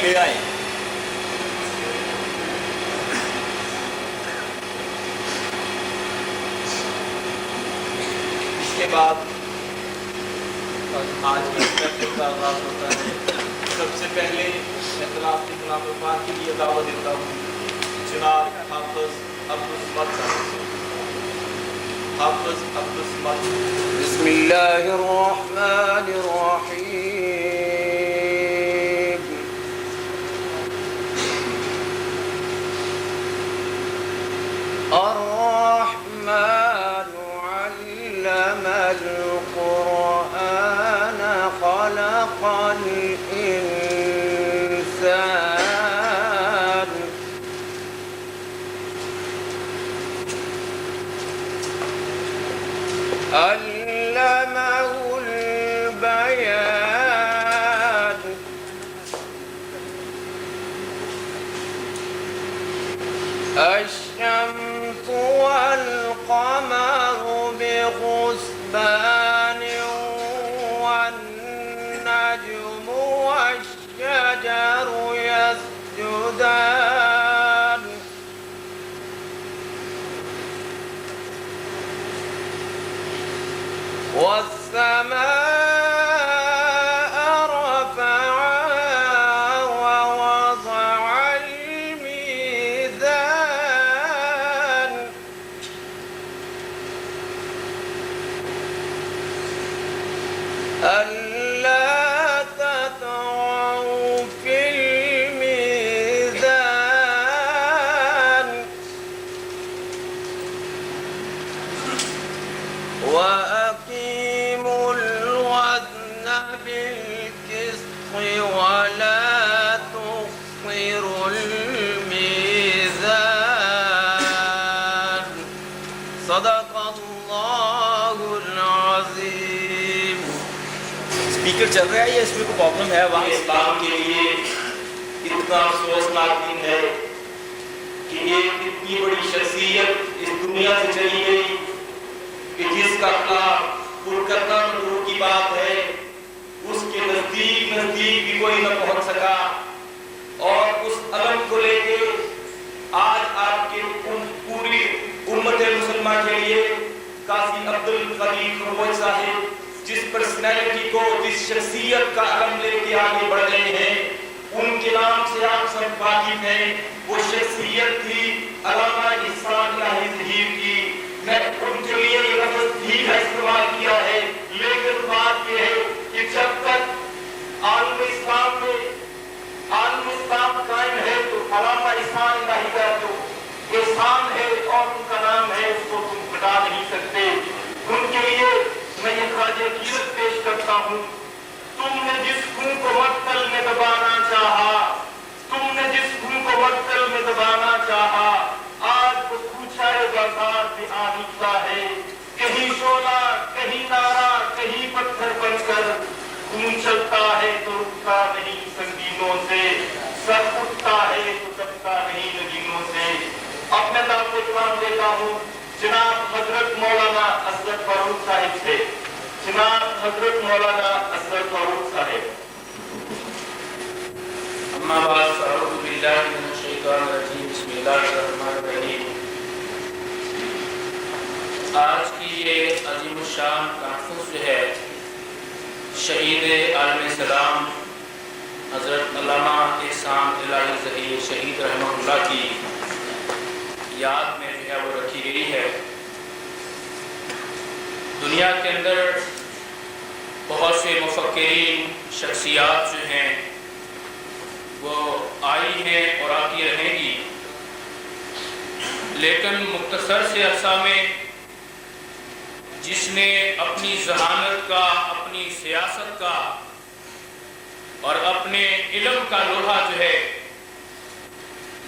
لے آئیں. اس کے بعد آج کی محفل کا آغاز ہوتا ہے. سب سے پہلے میں طلاب کی کلام پاک کے لیے دعوت دیتا ہوں جناب حافظ عبدالصمد صاحب. حافظ عبدالصمد. بسم اللہ الرحمن الرحیم. الرحمن علم القرآن خلق الإنسان علمه البيان الشمس والقمر بحسبان والنجم والشجر يسجدان والسماء رفعها ووضع الميزان ألا تطغوا في الميزان وأقيموا الوزن بالقسط ولا تخسروا الميزان صدق الله العظيم. اسپیکر چل رہا ہے یا اس میں کوئی پرابلم ہے؟ وہاں اسلام کے لیے اتنا افسوسناک دن ہے کہ ایک اتنی بڑی شخصیت اس دنیا سے چلی گئی کہ جس کا کرنا نور کی بات ہے اس کے نزدیک بھی کوئی نہ پہنچ سکا. اور اس علم کو لے کے آج آپ کے پوری امت مسلمہ کے لیے قاضی عبدالقدیر خروش صاحب جس پرسنالٹی کو جس شخصیت کا علم لے کے آگے بڑھ رہے ہیں ان کے نام سے آپ سب واقف ہیں. وہ شخصیت تھی علامہ احسان الہی ظہیر کی. میں ان کے لیے یہ لفظ بھی کا استعمال کیا ہے لیکن بات یہ ہے کہ جب تک عالم اسلام قائم ہے تو علامہ احسان الہی کا جو احسان ہے اور ان کا نام ہے اس کو تم مٹا نہیں سکتے. ان کے لیے میں یہ خواجہ قیرت پیش کرتا ہوں. تم نے جس خون کو مقتل میں دبانا چاہا چاہا آج وہ پوچھا ہے بازار پہ آ نکلا ہے. کہیں شعلہ کہیں نارا کہیں پتھر بن کر خون چلتا ہے تو رکتا نہیں سنگینوں سے, سر اٹھتا ہے تو دبتا نہیں نگینوں سے. اب میں دعوت اکرام دیتا ہوں جناب حضرت مولانا اصغر فاروق صاحب سے. جناب حضرت مولانا اصغر فاروق صاحب. اما بعد فاعوذ باللہ من الشیطان الرجیم بسم اللہ الرحمن الرحیم. آج کی یہ عظیم الشان کانفرنس جو ہے شہید عالم اسلام حضرت علامہ احسان الہی ظہیر شہید رحمہ اللہ کی یاد میں جو ہے وہ رکھی گئی ہے. دنیا کے اندر بہت سے مفکرین شخصیات جو ہیں وہ آئی ہیں اور آتی رہیں گی, لیکن مختصر سے عرصہ میں جس نے اپنی ذہانت کا, اپنی سیاست کا اور اپنے علم کا لوہا جو ہے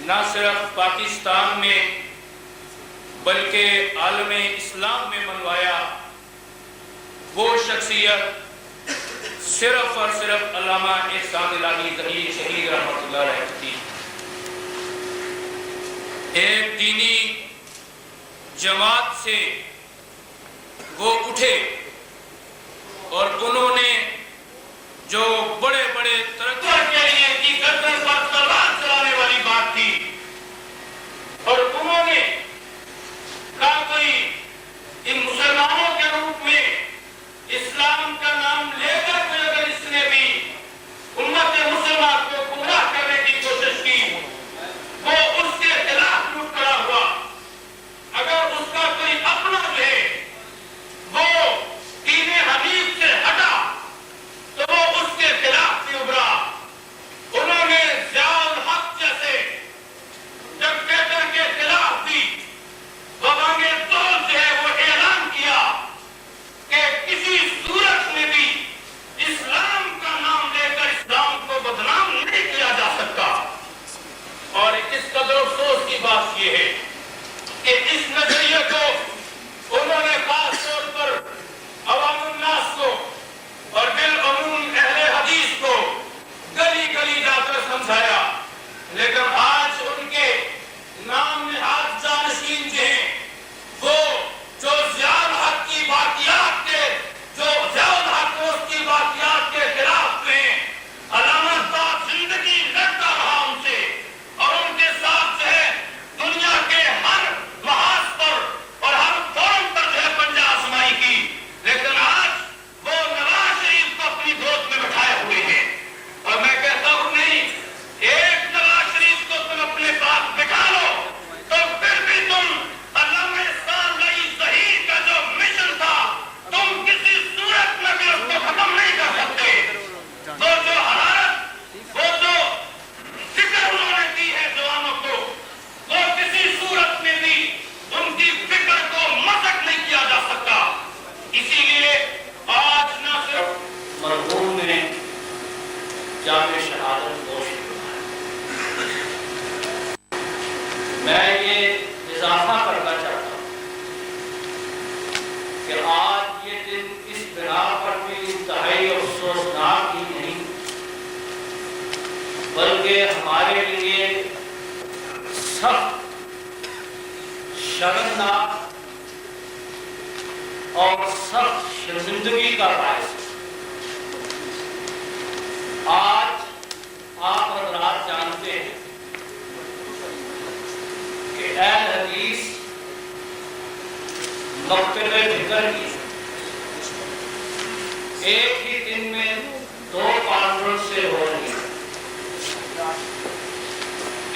نہ صرف پاکستان میں بلکہ عالم اسلام میں منوایا, وہ شخصیت صرف اور صرف علامہ احسان الہی ظہیر شہید رحمۃ اللہ علیہ تھی. ایک دینی جماعت سے وہ اٹھے اور انہوں نے جو بڑے بڑے ترقی کے لیے کی گردن پر تلوار چلانے والی بات تھی، اور انہوں نے کہا کوئی ان مسلمانوں کے روپ میں اسلام کا نام لے کر کے اگر اس نے بھی امت مسلمہ کو گمراہ کرنے کی کوشش کی، وہ اس کے خلاف ٹوٹ کھڑا ہوا۔ اگر اس کا کوئی اپنا جو ہے وہ دین حنیف سے ہٹا تو وہ اس کے خلاف بھی ابھرا۔ انہوں نے ضیاء الحق جیسے ڈکٹیٹر کے خلاف بھی ببانگ طول جو ہے وہ اعلان کیا کہ کسی صورت میں بھی اسلام کا نام لے کر اسلام کو بدنام نہیں کیا جا سکتا۔ اور اس قدر افسوس کی بات یہ ہے کہ اس نظریے کو انہوں نے خاص طور پر عوام الناس کو اور بالعموم اہل حدیث کو گلی گلی جا کر سمجھایا، لیکن آج ان کے نام نہاد جانشین جو ہیں وہ جو ضیاء الحق کی واقعات کے جو ضیاء الحق اس کی واقعات کے خلاف میں علامہ صاحب زندگی لڑتا رہا ان سے، اور ان کے ساتھ جو ہے دنیا کے ہر محاذ پر اور ہر فورم پر جو ہے پنجہ آزمائی کی، لیکن آج وہ نواز شریف کو اپنی گود میں بٹھائے ہوئے ہیں۔ اور میں کہتا ہوں نہیں، ایک نواز شریف کو تم اپنے پاس بٹھا لو تو پھر بھی تم علامہ احسان علی ظہیر کا جو مشن تھا تم کسی صورت میں بھی اس کو ختم نہیں کر سکتے۔ وہ جو حرارت، وہ جو فکر انہوں نے دی ہے جوانوں کو، وہ کسی صورت میں بھی ان کی فکر کو مسخ نہیں کیا جا سکتا۔ اسی لیے آج نہ صرف مرحوم نے جامع شہادت نوش کیا، میں یہ اضافہ کرنا چاہتا ہوں کہ آج یہ دن اس بنا پر بھی انتہائی افسوسناک ہی نہیں بلکہ ہمارے لیے سخت شرمناک اور سخت شرمندگی کا باعث ہے۔ آج آپ حضرات جانتے ہیں کہ اہل حدیث مکتب فکر کی ایک ہی دن میں 2 کانفرنس سے ہو رہی ہے۔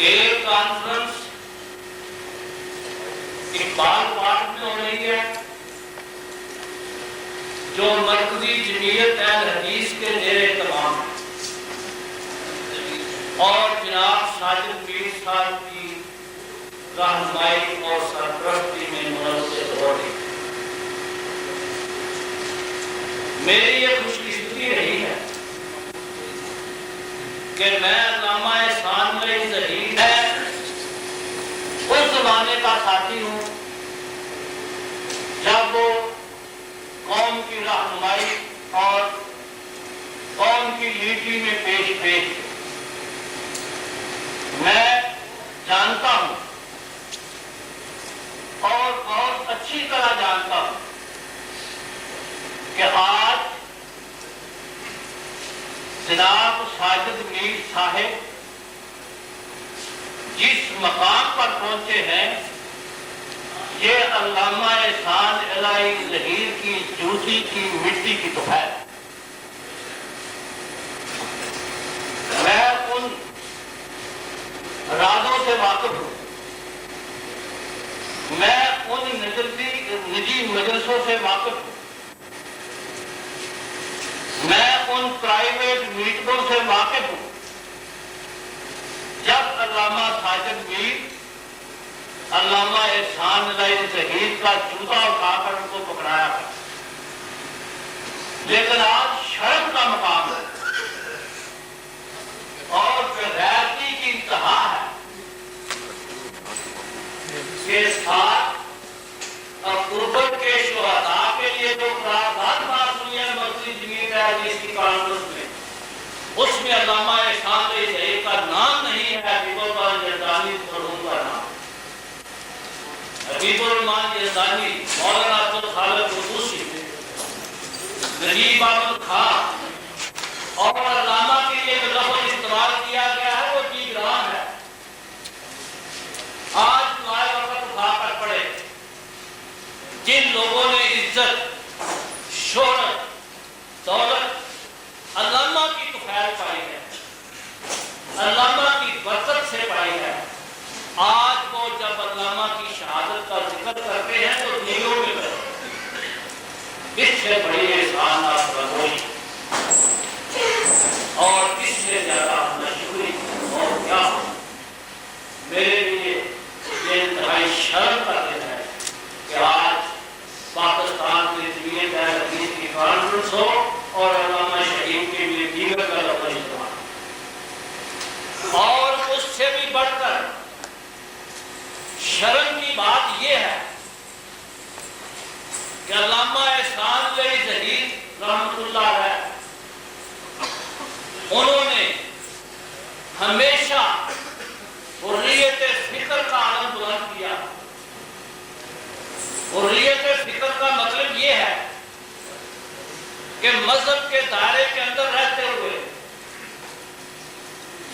ایک کانفرنس اقبال پارک میں ہو رہی ہے جو مرکزی جمعیت اہل حدیث کے زیر اہتمام ہے، اور جناب ساجد میر صاحب کی رہنمائی اور سرپرستی میں منعقد ہو رہی ہے۔ میری یہ خوش قسمتی رہی ہے کہ میں علامہ احسان علی ظہیر اس زمانے کا ساتھی ہوں جب وہ قوم کی رہنمائی اور قوم کی لیڈری میں پیش میں جانتا ہوں اور بہت اچھی طرح جانتا ہوں کہ آج جناب ساجد میر صاحب جس مقام پر پہنچے ہیں یہ علامہ احسان علی ظہیر کی جوتی کی مٹی کی تو ہے۔ میں ان رازوں سے واقف ہوں، میں ان نجی مجلسوں سے واقف ہوں، میں ان پرائیویٹ میٹنگوں سے واقف ہوں جب علامہ ساجد میر علامہ احسان علی ظہیر کا جوتا اٹھا کر ان کو پکڑایا تھا، لیکن آج شرم کا مقام ہے اور بغیرتی کی انتہا ہے کہ ساتھ اکتوبر کے شہداء کے لیے جو قرارداد پاس ہوئی ہے مرکزی جمعیت حدیث کی کانفرنس میں، اس میں علامہ احسان علی ظہیر کا نام نہیں ہے، حبیب الرحمان یزدانی مرحوم کا نام، حبیب الرحمان یزدانی، مولانا عبد الخالق قدوسی، نجیب احمد خان اور علامہ کے لیے لفظ استعمال جن لوگوں نے عزت، شہرت، دولت علامہ کی طفیل پائی ہے، علامہ کی برکت سے پائی ہے، آج وہ جب علامہ کی شہادت کا ذکر کرتے ہیں تو دلوں میں کرتے ہیں۔ اس سے بڑی احسان آپ کا کوئی اور اس سے زیادہ مشکوری اور کیا ہو۔ میرے لیے یہ انتہائی شرم کا دن ہے کہ آج پاکستان کے جمعیت اہل حدیث کی کانفرنس ہو اور علامہ شہید کے لیے دیگر کا لفظ استعمال، اور اس سے بھی بڑھ کر شرم کی بات یہ ہے کہ علامہ احسان علی ظہیر رحمۃ اللہ علیہ انہوں نے ہمیشہ حریت فکر کا علم بلند کیا۔ حریت فکر کا مطلب یہ ہے کہ مذہب کے دائرے کے اندر رہتے ہوئے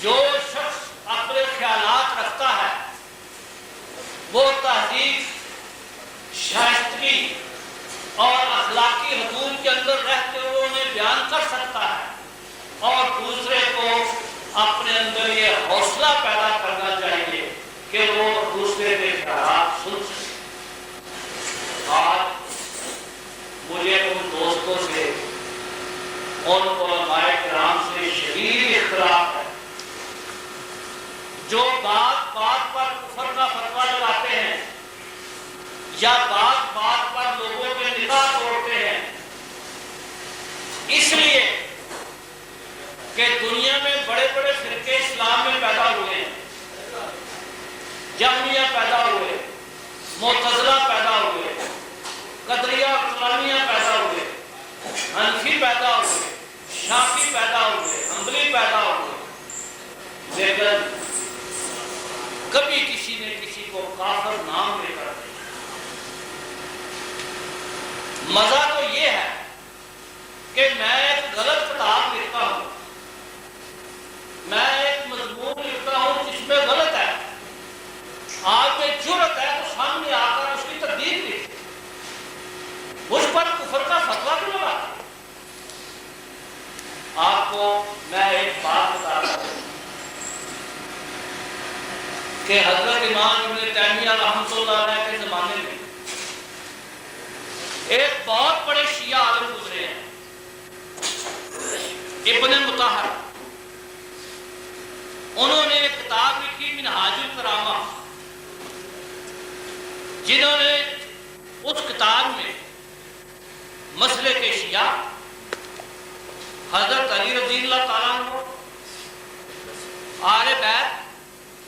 جو شخص اپنے خیالات رکھتا ہے وہ تہذیب، شائستگی اور اخلاقی حدود کے اندر رہتے ہوئے انہیں بیان کر سکتا ہے، اور دوسرے کو اپنے اندر یہ حوصلہ پیدا کرنا چاہیے کہ وہ دوسرے کے خیالات سن سکے۔ آج مجھے ان دوستوں سے، ان علماء کرام سے شدید اختلاف ہے جو بات بات پر کفر کا فتویٰ لگاتے ہیں یا بات بات پر لوگوں کے نکاح توڑتے ہیں، اس لیے کہ دنیا میں بڑے بڑے فرقے اسلام میں پیدا ہوئے ہیں، جہمیہ پیدا ہوئے، معتزلہ پیدا ہوئے، قدریہ اور کلامیہ پیدا ہوئے، حنفی پیدا ہوئے، شافعی پیدا ہوئے، حنبلی پیدا ہوئے، لیکن کبھی کسی نے کسی کو کافر نام دے کر دیا۔ مزہ تو یہ ہے کہ میں ایک غلط کتاب لکھتا ہوں، میں ایک مضمون لکھتا ہوں جس میں غلط ہے، آپ میں جرأت ہے تو سامنے آ کر اس کی تردید لکھیں، مجھ پر کفر کا فتویٰ کیوں لگاتے ہیں؟ آپ کو میں ایک بات بتاتا ہوں کہ حضرت امام ابن تیمیہ رحمۃ اللہ علیہ کے زمانے میں ایک بہت بڑے شیعہ عالم گزرے ہیں، ابن مطہر، انہوں نے ایک کتاب لکھی منہاج الکرامہ، جنہوں نے اس کتاب میں مسئلے کے شیعہ حضرت علی رضی اللہ تعالیٰ عنہ، آل بیت،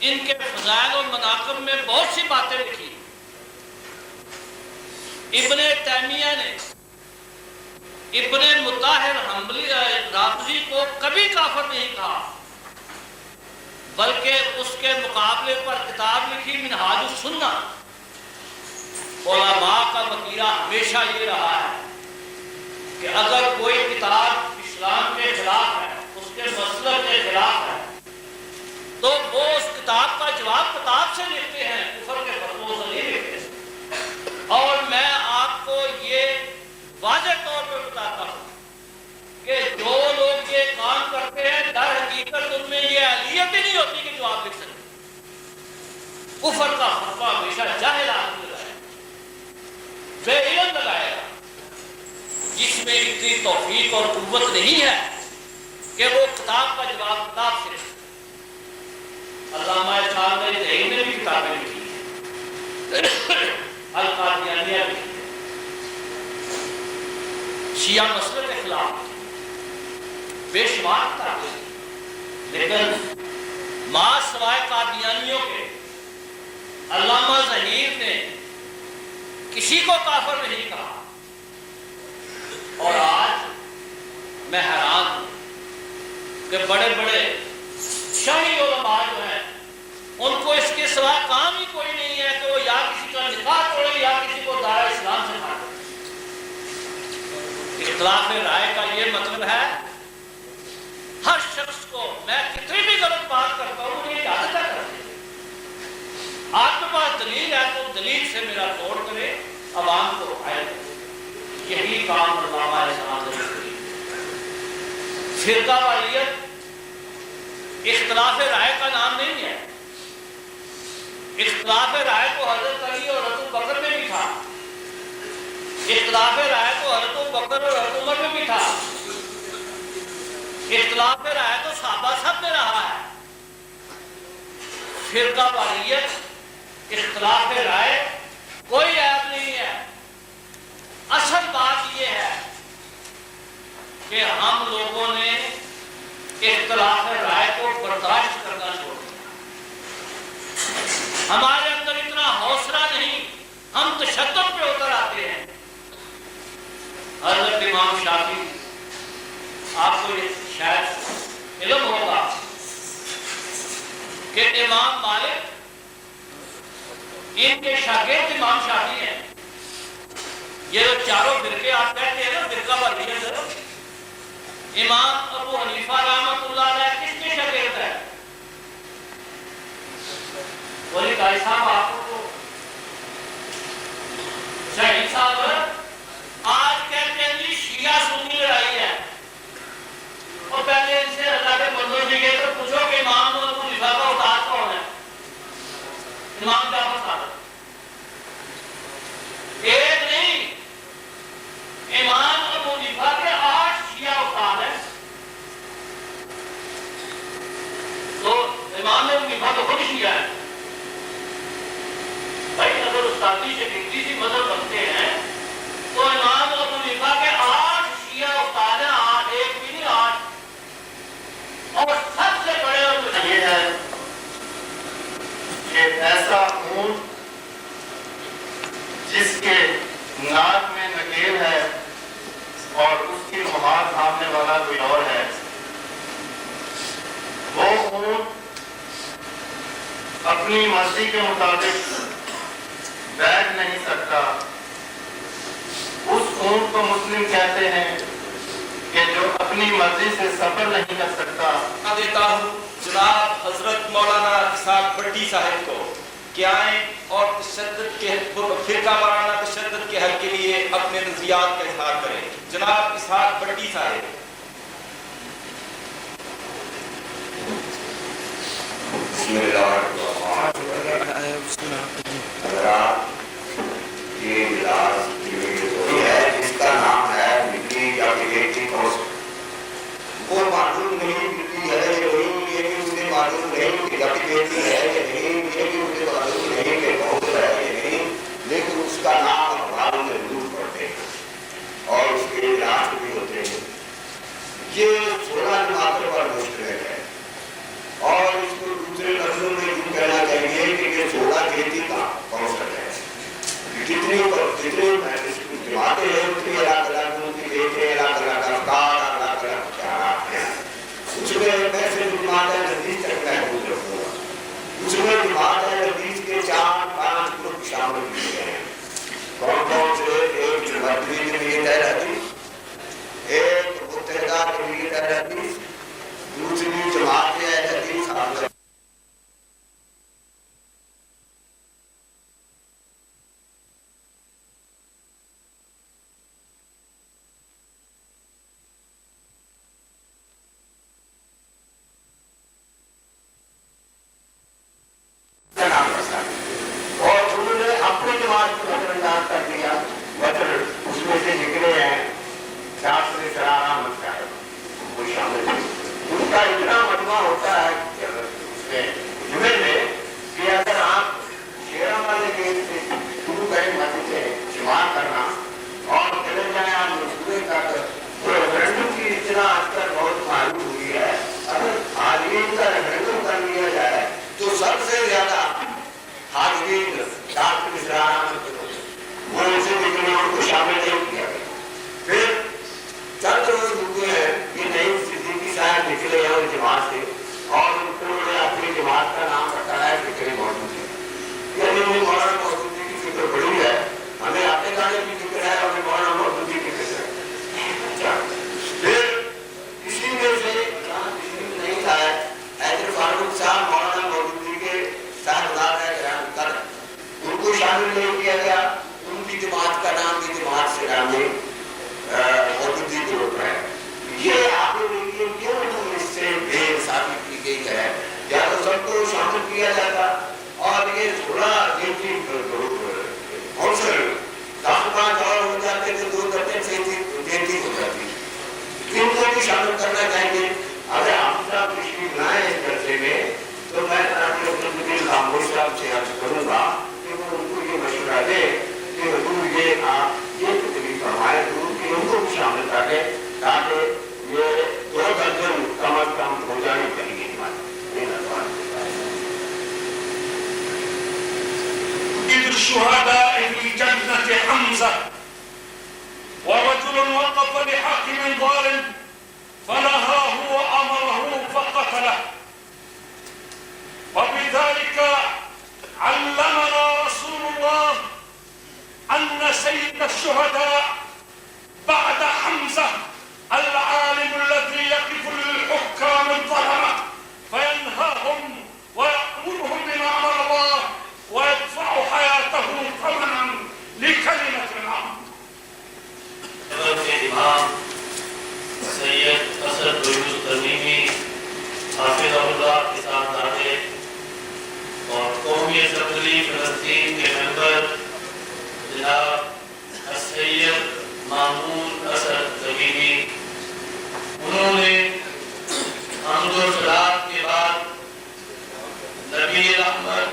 ان کے فضائل و مناقب میں بہت سی باتیں لکھی۔ ابن تیمیہ نے ابن مطہر حنبلی رافضی کو کبھی کافر نہیں کہا، بلکہ اس کے مقابلے پر کتاب لکھی منہاج السنہ۔ علماء کا وتیرہ ہمیشہ یہ رہا ہے کہ اگر کوئی کتاب اسلام کے خلاف ہے، اس کے مسلک کے خلاف ہے، تو وہ اس کتاب کا جواب کتاب سے لکھتے ہیں، کفر کے فتووں سے نہیں لکھتے۔ اور میں آپ کو یہ واضح طور پہ بتاتا ہوں کہ جو لوگ یہ کام کرتے ہیں در حقیقت ان میں یہ اہلیت ہی نہیں ہوتی کہ جواب لکھ سکتے۔ کفر کا فتویٰ ہمیشہ جاہل آدمی لگائے، بے علم لگائے گا، جس میں اتنی توفیق اور قوت نہیں ہے کہ وہ کتاب کا جواب کتاب سے لکھے۔ علامہ احسان علی ظہیر نے بھی کتابیں لکھی ہیں، القادیانیہ بھی، شیعہ مسئلے کے خلاف بے شمار کتابیں، لیکن ماں سوائے قادیانیوں کے علامہ ظہیر نے کسی کو کافر نہیں کہا۔ اور آج میں حیران ہوں کہ بڑے بڑے شاہی علماء جو ہیں ان کو اس کے سوا کام ہی کوئی نہیں ہے کہ وہ یا کسی کا نکاح توڑے یا کسی کو دائرہ اسلام سے ہٹا دیں۔ اختلاف رائے کا یہ مطلب ہے ہر شخص کو میں کتنی بھی غلط بات کرتا ہوں مجھے اجازت ہے کرنے کی۔ آپ کے پاس دلیل ہے تو دلیل سے میرا توڑ کرے، عوام کو فائدہ دے۔ یہی کام علامہ احسان علی نے کیا۔ فرقہ واریت اختلاف رائے کا نام نہیں ہے۔ اختلاف رائے کو حضرت علی اور حضرت بکر میں بھی تھا، اختلاف رائے کو حضرت بکر اور حضرت عمر میں بھی تھا، اختلاف رائے تو صحابہ سب میں رہا ہے۔ فرقہ واریت اختلاف رائے کوئی عیب نہیں ہے۔ اصل بات یہ ہے کہ ہم لوگوں نے اختلاف رائے کو برداشت کرنا چھوڑ دیا۔ ہمارے اندر اتنا حوصلہ نہیں، ہم تشدد پہ اتر آتے ہیں۔ حضرت امام شافعی، آپ کو یہ شاید علم ہوگا کہ امام مالک ان کے شاگرد امام شافعی ہیں۔ یہ جو چاروں فرقے آپ کہتے ہیں نا فرقہ واریت، امام ابو حنیفہ رحمۃ اللہ علیہ کس کے شاگرد ہے؟ بولے قاری صاحب آپ کو شہید صاحب آج کہتے ہیں جی شیعہ سنی لڑائی ہے، اور پہلے ان سے اللہ کے بندوں سے یہ تو پوچھو کہ امام ابو حنیفہ کا استاد کون ہے؟ امام جعفر صادق۔ ایک نہیں، امام ابو حنیفہ کے 8 شیعہ استاد ہیں۔ تو امام ابو حنیفہ تو خود شیعہ ہے بھائی، اگر استادی شگردی سے مذہب رکھتے ہیں تو امام ابو حنیفہ کے 8 شیعہ استاد ہیں، 8 ایک بھی نہیں 8، اور سب سے بڑے اور یہ ہے کہ ایسا اونٹ جس کے ناک میں نکیل ہے اور اس کی مہار تھامنے والا کوئی اور ہے، وہ اونٹ اپنی مرضی کے مطابق بیٹھ نہیں سکتا۔ اس اونٹ کو مسلم کہتے ہیں کہ جو اپنی مرضی سے سفر نہیں کر سکتا۔ دیتا ہوں جناب حضرت مولانا اسحاق بھٹی صاحب کو کہ آئیں اور تشدد کے فرقہ وارانہ تشدد کے حل کے لیے اپنے نظریات کا اظہار کریں۔ جناب اسحاق بھٹی صاحب۔ بسم اللہ الرحمن الرحیم۔ یہ اجلاس ہے جس کا نام ہے مٹی اپلیکیٹنگ کورس۔ وہ معلوم نہیں مٹی ہے کہ نہیں، یہ بھی مجھے معلوم نہیں کہ اپلیکیٹنگ ہے کہ نہیں، یہ بھی مجھے معلوم نہیں کہ بہت ہے کہ نہیں، لیکن اس کا نام اخباروں میں ضرور پڑھتے ہیں اور اس کے اعلان بھی ہوتے ہیں۔ یہ 16 جماعتوں پر مشتمل ہے اور اس کو دوسرے لفظوں میں یوں کہنا چاہیے کہ یہ 16 کھیتی کا کونسل ہے۔ جتنے کرنا چاہیں گے؟ اگر آپ صاحب تشریف لائیں اس جلسے میں تو میں اپنے خاموش صاحب سے عرض کروں گا کہ وہ ان کو یہ مشورہ دے کہ حضور یہ تقریر فرمائے حضور کہ ان کو بھی شامل کر لیں تاکہ یہ 2 درجن کم از کم ہو جانے چاہیے. الشهداء في جنة حمزة ورجل وقف لحاكم ظالم فنهاه وأمره فقتله. وبذلك علمنا رسول الله أن سيد الشهداء بعد حمزة العالم الذي يقف للحكام الظلمة فينهاهم ويأمرهم بما أمر الله ويدفع حياته ثمنا لكلمة الحق. امام سید اسد یونس تمیمی حافظ اللہ کے ساتھ آتے اور قومی اسمبلی فلسطین کے ممبر جناب سید مامون اسد تمیمی، انہوں نے حمد و صلات کے بعد نبی رحمت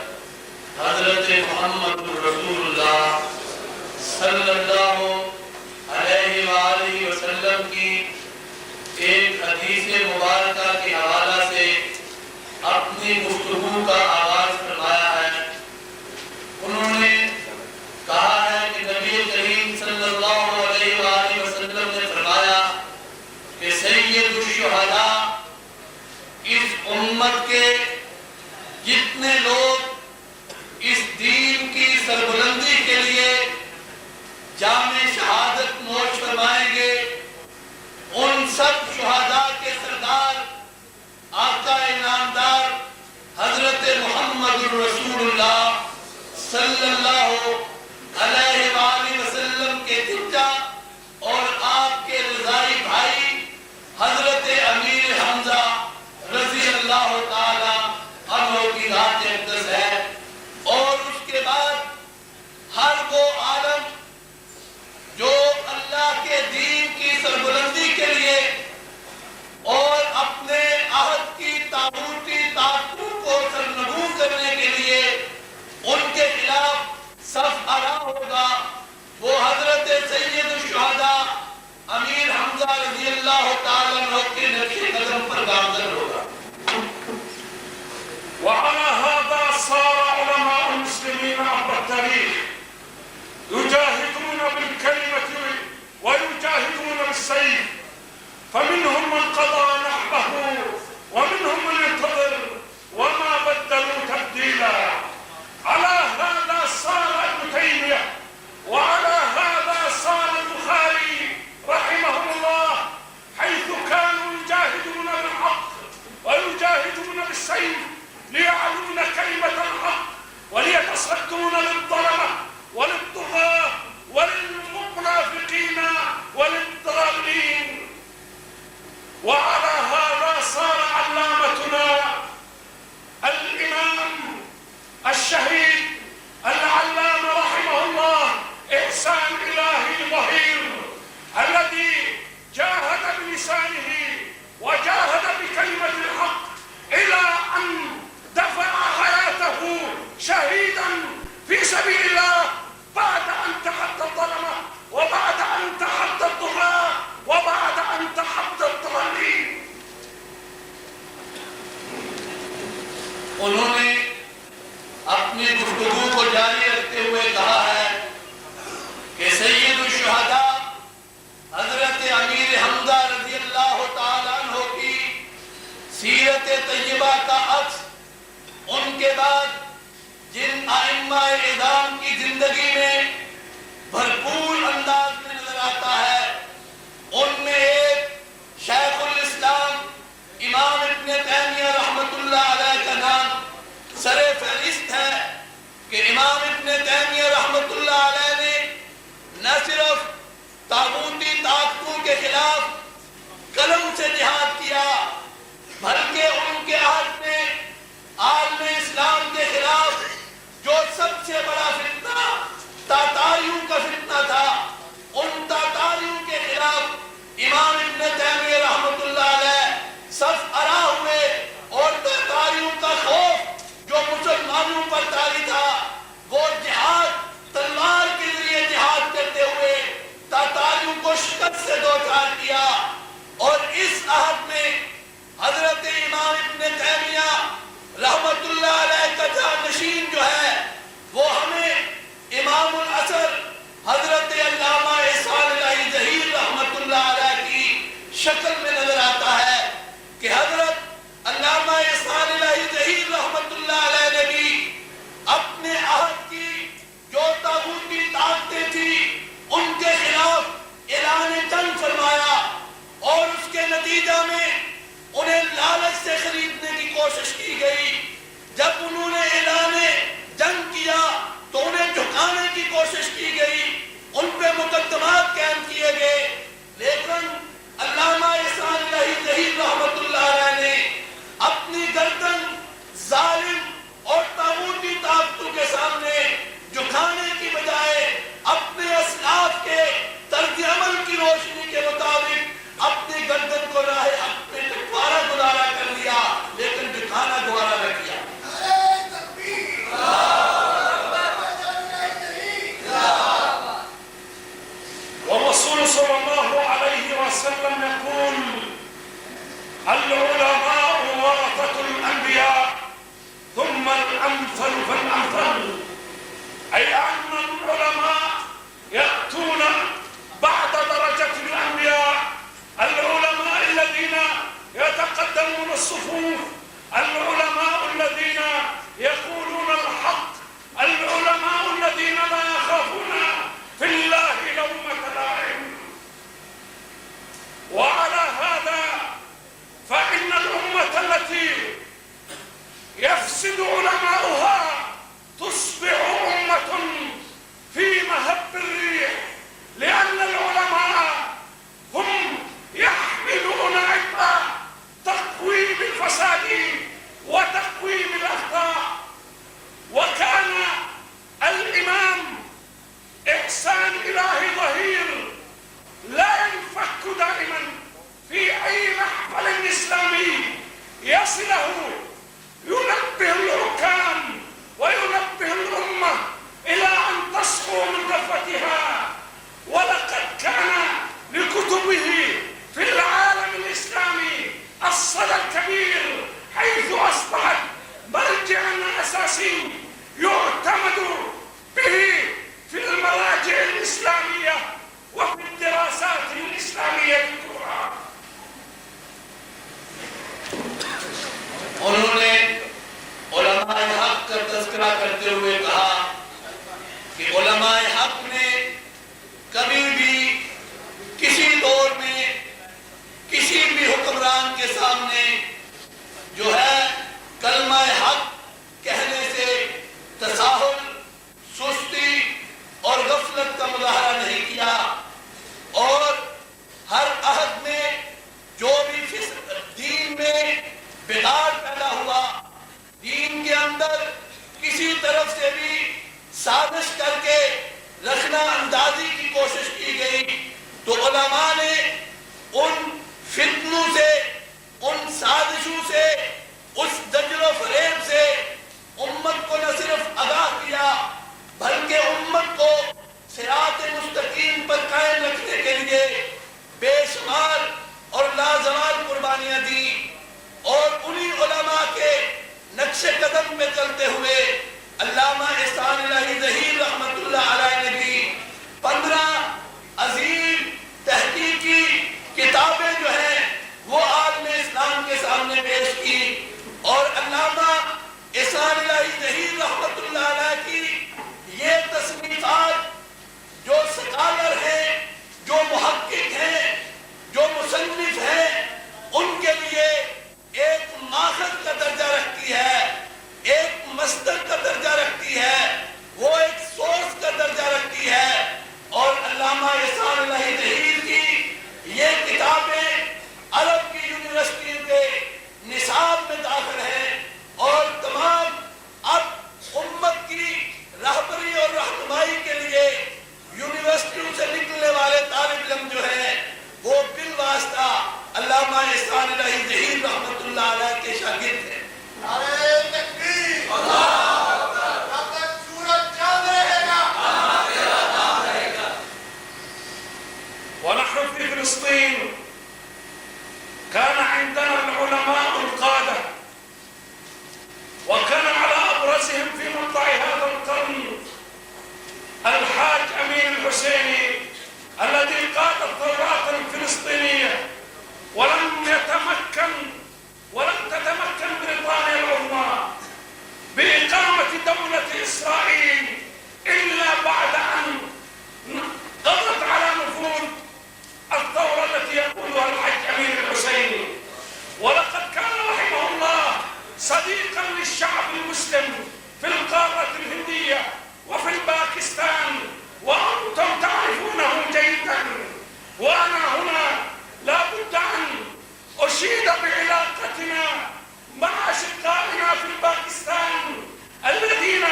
حضرت محمد رسول اللہ صلی اللہ علیہ وآلہ وسلم کی ایک حدیث مبارکہ کے حوالہ سے اپنی گفتگو کا آغاز فرمایا ہے. انہوں نے کہا ہے کہ نبی کریم صلی اللہ علیہ وآلہ وسلم نے فرمایا کہ سید الشہداء اس امت کے جتنے لوگ اس دین کی سربلندی کے لیے جام شہادت نوش فرمائیں گے، ان سب شہداء کے سردار آقا انعامدار حضرت محمد رسول اللہ صلی اللہ علیہ وآلہ وسلم کے چچا اور آپ کے رضائی بھائی حضرت امیر حمزہ رضی اللہ تعالی عنہ کی ذات اقدس ہے. اور اس کے بعد ہر وہ عالم جو اللہ کے دین کی سربلندی کے لیے اور اپنے عہد کی تاغوتی طاقتوں کو سرنگوں کرنے کے لیے ان کے خلاف صف آرا ہوگا، وہ حضرت سید الشہداء امیر حمزہ رضی اللہ تعالیٰ عنہ کے نقش قدم پر گامزن ہوگا. وعلى هذا صار علماء المسلمين عبر التاريخ يجاهدون بالكلمة ويجاهدون بالسيف، فمنهم من قضى نحبه ومنهم من ينتظر وما بدلوا تبديلا. على هذا صار ابن تيمية وعلى هذا صار البخاري رحمه الله، حيث كانوا يجاهدون بالحق ويجاهدون بالسيف ليعلون كلمة الحق وليتصدون للظلمة وللطغاة وللمنافقين وللضالين. وعلى هذا صار علامتنا الإمام الشهيد العلامة رحمه الله إحسان إلهي ظهير، الذي جاهد بلسانه وجاهد بكلمة الحق إلى أن دفع حياته شهيدا في سبيل الله بعد أن تحدى الظلمة وبعد أن تحدى الطغاة وبعد أن تحدى الضالين. انہوں نے اپنی گفتگو کو جاری رکھتے ہوئے کہا ہے کہ سید الشہداء حضرت امیر حمزہ رضی اللہ تعالیٰ عنہ کی سیرت طیبہ کا عکس ان کے بعد جن ائمہ اعظام کی زندگی میں بھرپور انداز میں نظر آتا ہے، ان میں ایک شیخ الاسلام امام ابن تیمیہ رحمت اللہ علیہ کا نام سر فہرست ہے کہ امام ابن تیمیہ رحمت اللہ علیہ نے نہ صرف طاغوتی طاقتوں کے خلاف قلم سے جہاد کیا بلکہ ان کے عہد میں عالم اسلام کے خلاف جو سب سے بڑا فتنہ تاتاریوں کا فتنہ تھا صلى الله عليه وسلم يقول: العلماء ورثة الأنبياء ثم الأمثل فالأمثل، أي أن العلماء يأتون بعد درجة الأنبياء، العلماء الذين يتقدمون الصفوف، العلماء الذين يقولون الحق، العلماء الذين لا يخافون في الله لومة لائم. وعلى هذا فإن الأمة التي يفسد علماؤها تصبح أمة في مهب الريح، لأن العلماء هم يحملون عبء تقويم الفساد وتقويم الأخطاء. وكان الإمام إحسان إلهي ظهير لا ينفك دائما في أي محفل إسلامي يصله ينبه الحكام وينبه الأمة إلى أن تصحو من غفلتها. ولقد كان لكتبه في العالم الإسلامي الصدى الكبير، حيث أصبحت مرجعا أساسي يعتمد به في المراجع الإسلامية وفي الدراسات الإسلامية الكبرى. انہوں نے علماء حق کا تذکرہ کرتے ہوئے کہا کہ علماء حق نے کبھی بھی کسی دور میں کسی بھی حکمران کے سامنے جو ہے کلمہ حق کہنے سے تساہل، سستی اور غفلت کا مظاہرہ نہیں کیا، اور ہر عہد میں جو بھی دین میں بگاڑ پیدا ہوا، دین کے اندر کسی طرف سے بھی سازش کر کے رکھنا اندازی کی کوشش کی گئی، تو علماء نے ان فتنوں سے، ان سازشوں سے، اس دجل و فریب سے امت کو نہ صرف آگاہ کیا بلکہ امت کو صراط مستقیم پر قائم رکھنے کے لیے بے شمار اور لازوال قربانیاں دی۔ اور انہی علماء کے نقش قدم میں چلتے ہوئے علامہ احسان الہی ظہیر رحمت اللہ علیہ نے بھی 15 عظیم تحقیقی کتابیں جو ہیں وہ عالم اسلام کے سامنے پیش کی، اور علامہ احسان الہی ظہیر رحمت اللہ علیہ کی یہ تصنیفات جو سکالر ہیں، جو محقق ہیں، جو مصنف ہیں، ان کے لیے ایک ماخذ کا درجہ رکھتی ہے، ایک مصدر کا درجہ رکھتی ہے، وہ ایک سورس کا درجہ رکھتی ہے۔ اور علامہ احسان الہی ظہیر کی یہ کتابیں عرب کی یونیورسٹیوں کے نصاب میں داخل ہیں، اور تمام اب امت کی رہبری اور رہنمائی کے لیے یونیورسٹیوں سے نکلنے والے طالب علم جو ہیں وہ بالواسطہ علامہ احسان الہی ظہیر رحمت اللہ علیہ کے شاگرد ہیں۔ نعرہ تکبیر، اللہ اکبر، جب تک سورج چاند رہے گا ونحن في فلسطين كان عندنا العلماء القادة، وكان على أبرزهم في مقطع هذا القرن الحاج أمين الحسيني الذي قاد الثورات الفلسطينية، ولم تتمكن بريطانيا العظمى بإقامة دولة إسرائيل إلا بعد أن قضت على نفوذ الثورة التي يقودها الحاج أمين الحسيني. ولقد كان رحمه الله صديقا للشعب المسلم في القارة الهندية وفي باكستان، وأنتم تعرفونه جيدا. وأنا هنا لا بد أن أشيد بعلاقتنا مع أشقائنا في باكستان الذين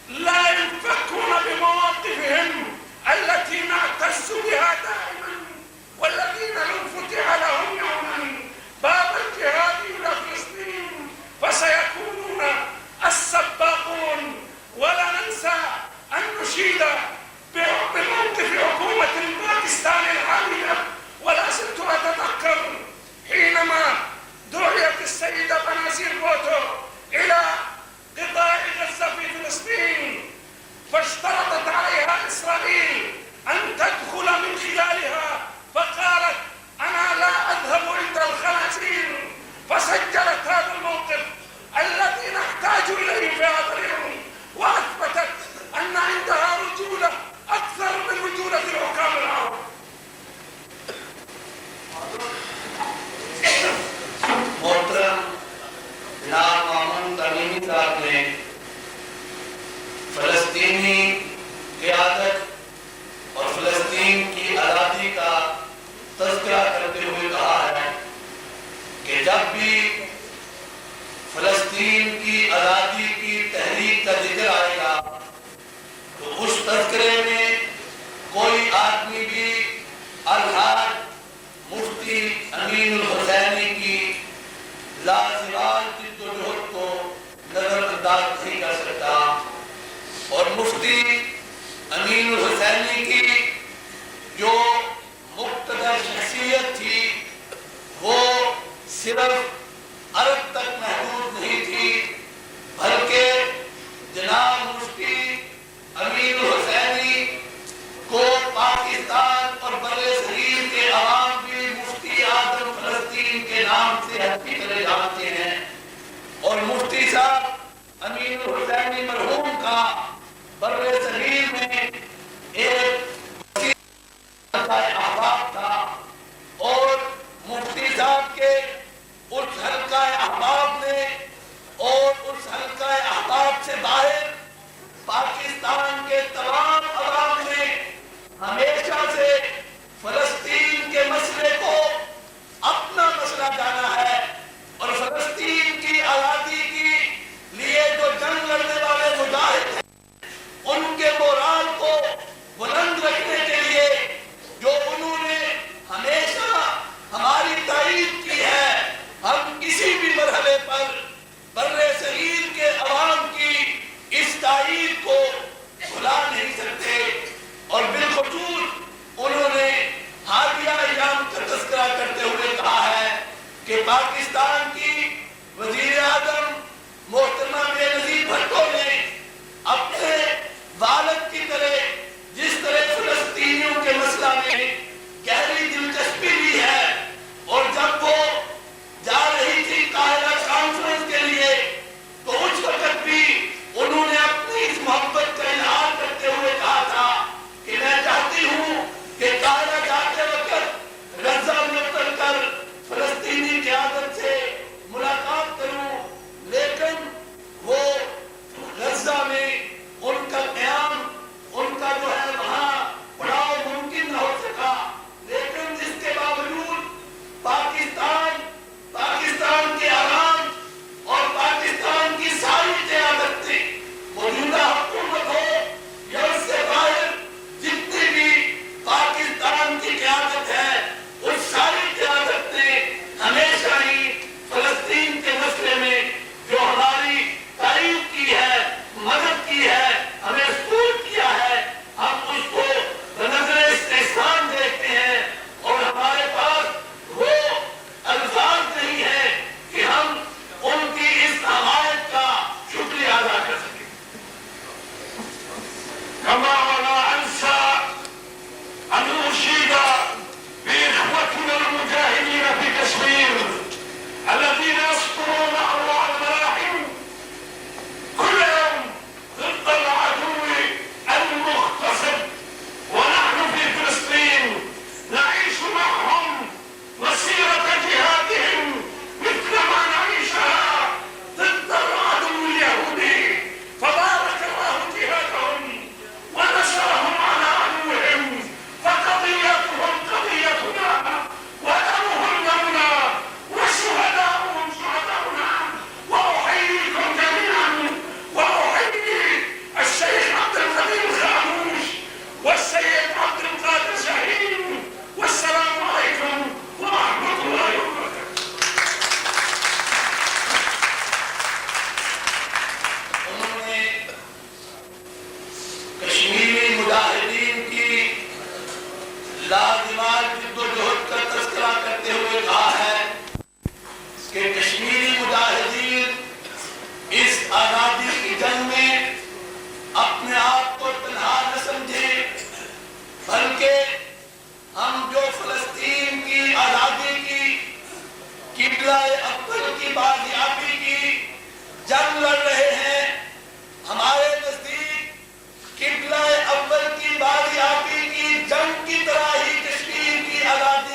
لا ينفكون بمواقفهم التي نعتز بها دائما، والذين لو فتح لهم يوما باب الجهاد إلى فلسطين فسيكونون السباقون. ولا ننسى أن نشيد بموقف حكومة باكستان تذکرہ کرتے ہوئے کہا ہے کہ جب بھی فلسطین کی آزادی کی تحریک کا ذکر آئے گا تو اس تذکرے میں کوئی آدمی بھی الحاج مفتی امین الحسینی کی لازوال جدوجہد کو نظر انداز نہیں کر سکتا، اور مفتی امین الحسینی کی جو مقتدر شخصیت تھی وہ صرف عرب تک محدود نہیں تھی، بلکہ جناب مفتی امین الحسینی کو پاکستان اور بر صغیر کے عوام بھی مفتی اعظم فلسطین کے نام سے اچھی طرح جانتے ہیں، اور مفتی صاحب امین الحسینی مرحوم کا بر صغیر میں ایک احباب تھا، اور مفتی صاحب کے اس حلقہ احباب نے اور اس حلقہ احباب سے باہر پاکستان کے تمام عوام نے ہمیشہ سے فلسطین کے مسئلے کو اپنا مسئلہ جانا ہے، اور فلسطین کی آزادی کے لیے جو جنگ لڑنے والے مجاہد ہیں ان کے مورال کو بلند رکھنے کے لیے جو انہوں نے ہمیشہ ہماری تائید کی ہے، ہم کسی بھی مرحلے پر بر صغیر کے عوام کی اس تائید کو بھلا نہیں سکتے، اور بالخصوص انہوں نے حالیہ ایام کا تذکرہ کرتے ہوئے کہا ہے کہ پاکستان کی وزیر اعظم محترمہ بے نظیر بھٹو نے اپنے والد کی طرح جس طرح فلسطینیوں کے مسئلہ میں گہری دلچسپی لی ہے، اور جب وہ جا رہی تھی قاہرہ کانفرنس کے لیے تو اس وقت بھی انہوں نے اپنی اس محبت کا اظہار کرتے ہوئے کہا تھا کہ میں چاہتی ہوں کہ قاہرہ جاتے وقت غزہ میں اتر کر فلسطینی قیادت سے ملاقات کروں، لیکن وہ غزہ میں ان کا قیام، ان کا جو ہے وہاں پڑاؤ ممکن نہ ہو سکا، لیکن اس کے باوجود پاکستان کے عوام اور پاکستان کی ساری قیادت نے موجودہ حکومت ہو یا اس سے باہر جتنی بھی پاکستان کی قیادت ہے اس ساری قیادت نے ہمیشہ ہی فلسطین کے مسئلے میں جو ہماری تائید کی ہے، مدد کی ہے، ہمیں سپورٹ کیا ہے، ہم اس کو بنظر استحسان دیکھتے ہیں، اور ہمارے پاس وہ الفاظ نہیں ہے کہ ہم ان کی اس حمایت کا شکریہ ادا کر سکیں۔ كما ولا أنسى أن أشيد بإخوتنا المجاهدين في كشمير الذين يصبرون أروع الملاحم كل يوم ضد العدو المغتصب، ونحن في فلسطين نعيش معهم مسيرة جهادهم مثل ما نعيشها ضد العدو اليهودي، فبارك الله جهادهم ونصرهم على عدوهم، فقضيتهم قضيتنا ودمهم دمنا وشهداؤهم شهداؤنا. وأحييكم جميعا، وأحيي الشيخ عبد القدير الخاموش والسيد عبد القادر شاهين، والسلام عليكم ورحمة الله وبركاته. انہوں نے کشمیری مجاہدین کی لازمات جدوجہد کا تذکرہ کرتے ہوئے کہا ہے کہ کشمیری مجاہدین اس آزادی کی جنگ میں اپنے آپ کو تنہا نہ سمجھے، بلکہ ہم جو فلسطین کی آزادی کی قبلہ اول کی بازیابی کی جنگ لڑ رہے ہیں، ہمارے نزدیک قبلہ اول کی بازیابی کی جنگ کی طرح ہی کشمیر کی آزادی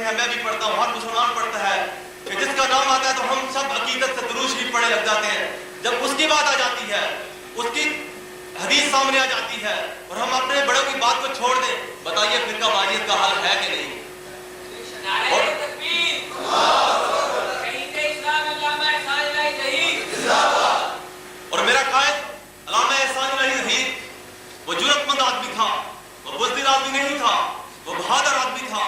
پڑھتے ہیں, میں بھی پڑھتا ہوں, ہر مسلمان پڑھتا ہے کہ جس کا نام آتا ہے تو ہم سب عقیدت سے درود شریف پڑھنے لگ جاتے ہیں. جب اس کی بات آ جاتی ہے, اس کی حدیث سامنے آ جاتی ہے اور ہم اپنے بڑوں کی بات کو چھوڑ دیں, بتائیے فرقہ واریت کا حال ہے کہ نہیں؟ اور میرا قائد علامہ احسان الہی ظہیر وہ جرأت مند آدمی تھا, وہ بزدل آدمی نہیں تھا, وہ بہادر آدمی تھا.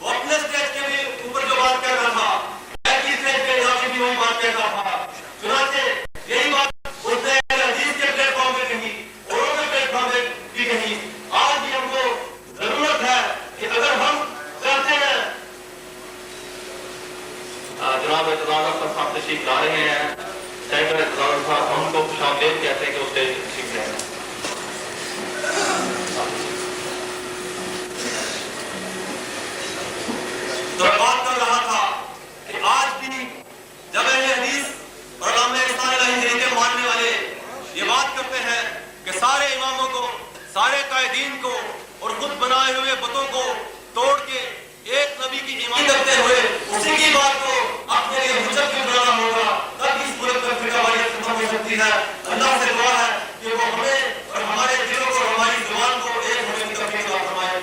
وہ اپنے اسٹیج کے بھی اوپر جو بات کر رہا تھا, ایک ہی اسٹیج کے یہاں سے بھی وہی بات کر رہا تھا. چنانچہ یہی بات اس نے حدیث کے پلیٹ فارم پہ کہی, اوروں کے پلیٹ فارم پہ بھی کہی. آج بھی ہم کو ضرورت ہے کہ اگر ہم چاہتے ہیں جناب اعتراض پر صاحب تشریف لا رہے ہیں, سینٹر اعتراض صاحب ہم کو خوش آمدید کہتے ہیں کہ اس سے تشریف لے ہیں. تو میں بات کر رہا تھا کہ آج بھی جب اہل حدیث اور علامہ احسان الہی ظہیر کے ماننے والے یہ بات کرتے ہیں کہ سارے اماموں کو, سارے قائدین کو اور خود بنائے ہوئے بتوں کو توڑ کے ایک نبی کی ایمان کرتے ہوئے اسی کی بات کو اپنے لیے حجت بھی بنانا ہوگا, تب اس ملک میں فرقہ واریت ختم ہو سکتی ہے. اللہ سے دعا ہے کہ وہ ہمیں اور ہمارے دلوں کو, ہماری زبان کو ایک ہونے کی توفیق عطا فرمائے.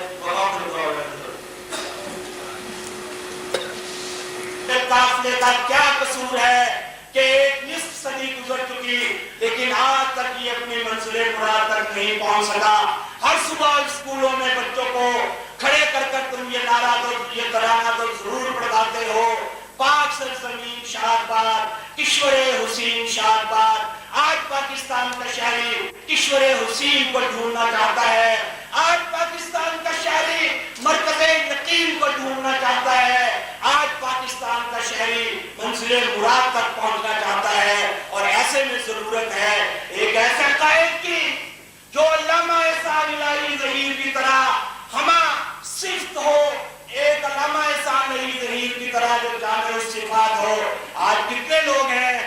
قافلے کا کیا قصور ہے کہ ایک نصف صدی گزر چکی لیکن آج تک یہ اپنی منزل مراد تک نہیں پہنچ سکا. ہر صبح اسکولوں میں بچوں کو کھڑے کر کر تم یہ نعرہ دو, یہ ترانہ تو ضرور پڑھاتے ہو, پاک سرزمین شاد باد, کشور حسین شاد باد. آج پاکستان کا شہری کشور حسین کو ڈھونڈنا چاہتا ہے, آج پاکستان کا شہری مرکز یقین کو ڈھونڈنا چاہتا ہے, آج پاکستان کا شہری منزل مراد تک پہنچنا چاہتا ہے. اور ایسے میں ضرورت ہے ایک ایسے قائد کی جو علامہ احسان الہی ظہیر کی طرح ہمہ صفت ہو, ایک علامہ احسان الہی ظہیر کی طرح جو جامع الصفات ہو. آج کتنے لوگ ہیں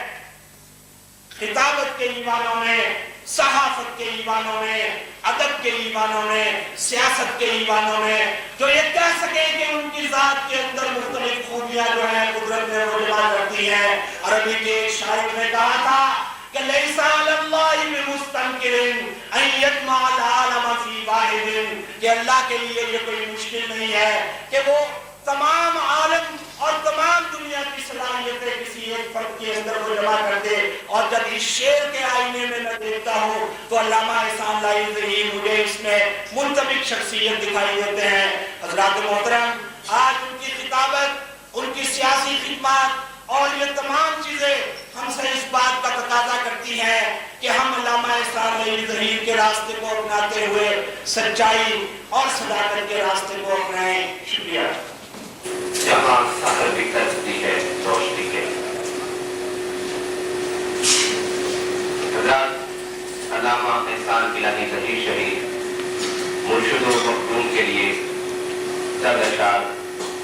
خطابت کے ایوانوں میں, صحافت کے ایوانوں میں, ادب کے ایوانوں میں, سیاست کے ایوانوں میں جو یہ کہہ سکیں کہ ان کی ذات کے اندر مختلف خوبیاں جو ہیں قدرت میں وہ جمع کرتی ہیں. عربی کے ایک شاعر نے کہا تھا کہ لیس علی اللہ بمستنکر ان یجمع العالم فی واحد, کہ اللہ کے لیے یہ کوئی مشکل نہیں ہے کہ وہ تمام عالم اور تمام دنیا کی صلاحیتیں کسی ایک فرد کے اندر وہ جمع کر دے. اور جب اس شعر کے آئینے میں میں دیکھتا ہوں تو علامہ احسان الہی ظہیر مجھے اس میں منطبق شخصیت دکھائی دیتے ہیں. حضرات محترم, آج ان کی خطابت, ان کی سیاسی خدمات اور یہ تمام چیزیں ہم سے اس بات کا تقاضا کرتی ہیں کہ ہم علامہ احسان الہی ظہیر کے راستے کو اپناتے ہوئے سچائی اور صداقت کے راستے کو اپنائیں. شکریہ. جہاں سحر بھی کرتی ہے روشنی کے, حضرات علامہ احسان الہی ظہیر شہید مرشد و مخدوم کے لیے چند اشعار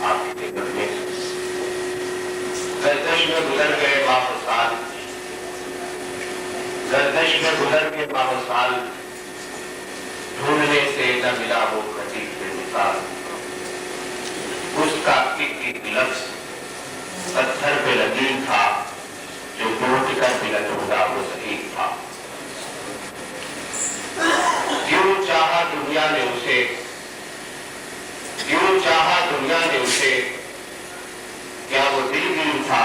آپ کی خدمت میں. گردش میں گزر گئے ماہ و سال, گردش میں گزر گئے ماہ و سال, ڈھونڈنے سے نہ ملا وہ خطیب بے مثال. اس کا ایک لفظ پتھر پہ لگیم تھا جو ٹوٹ کر بھی نہ ٹوٹا وہ صحیح تھا. کیوں چاہا دنیا نے اسے, کیوں چاہا دنیا نے اسے, کیا وہ دل بھی تھا.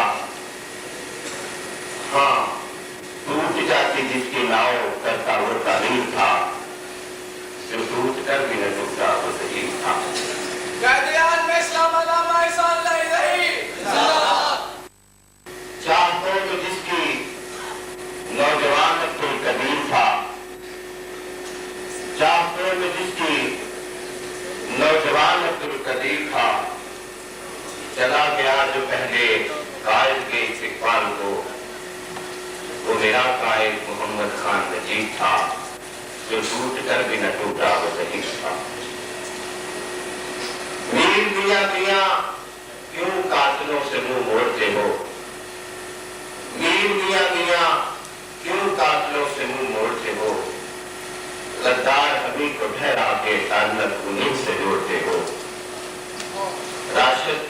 ہاں ٹوٹ جاتی جس کی ناؤ کرتا وہ تعلیم تھا, جو ٹوٹ کر بھی نہ ٹوٹا وہ صحیح تھا. قائدیان میں اسلام علامہ احسان الہی ظہیر. چاہتوں تو جس کی نوجوان عبدالقدیر تھا, چاہتوں تو جس کی نوجوان عبدالقدیر تھا, چلا گیا جو پہلے قائد کے استقبال کو, وہ میرا قائد محمد خان نجیب تھا, جو ٹوٹ کر بھی نہ ٹوٹا وہ صحیح تھا. میر میاں میاں کیوں قاتلوں سے منہ موڑتے ہو, میر میاں میاں کیوں قاتلوں سے منہ موڑتے ہو, غدار حبیب کو ٹھہرا کے تعلق انہیں سے جوڑتے ہو. راشد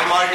MRD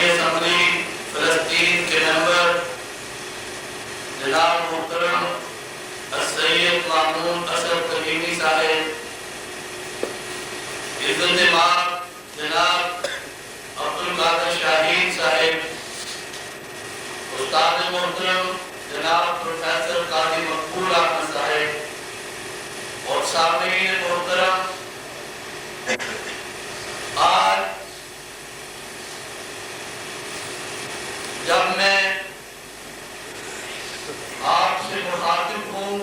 قومی اسمبلی فلسطین کے ممبر جناب محترم السید مامون اسد کریمی صاحب، عزت مآب جناب عبدالقادر شاہین صاحب، استاد محترم جناب پروفیسر قاضی مقبول احمد صاحب اور سامعین محترم، آج جب میں آپ سے مخاطب ہوں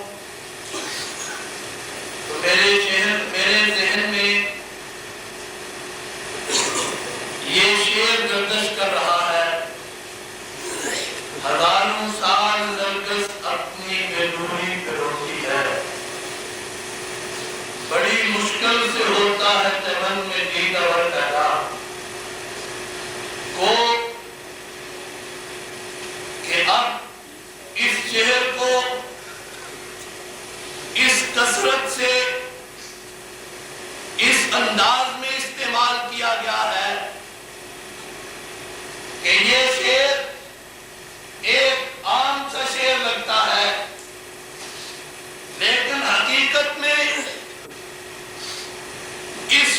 تو میرے ذہن میں یہ شعر گردش کر رہا ہے، ہزاروں سال نرگس اپنی بے نوری پہ روتی ہے، بڑی مشکل سے ہوتا ہے چمن میں دیدار پیدا، کو کہ اب اس شہر کو اس کثرت سے اس انداز میں استعمال کیا گیا ہے کہ یہ شعر ایک عام سا شعر لگتا ہے، لیکن حقیقت میں اس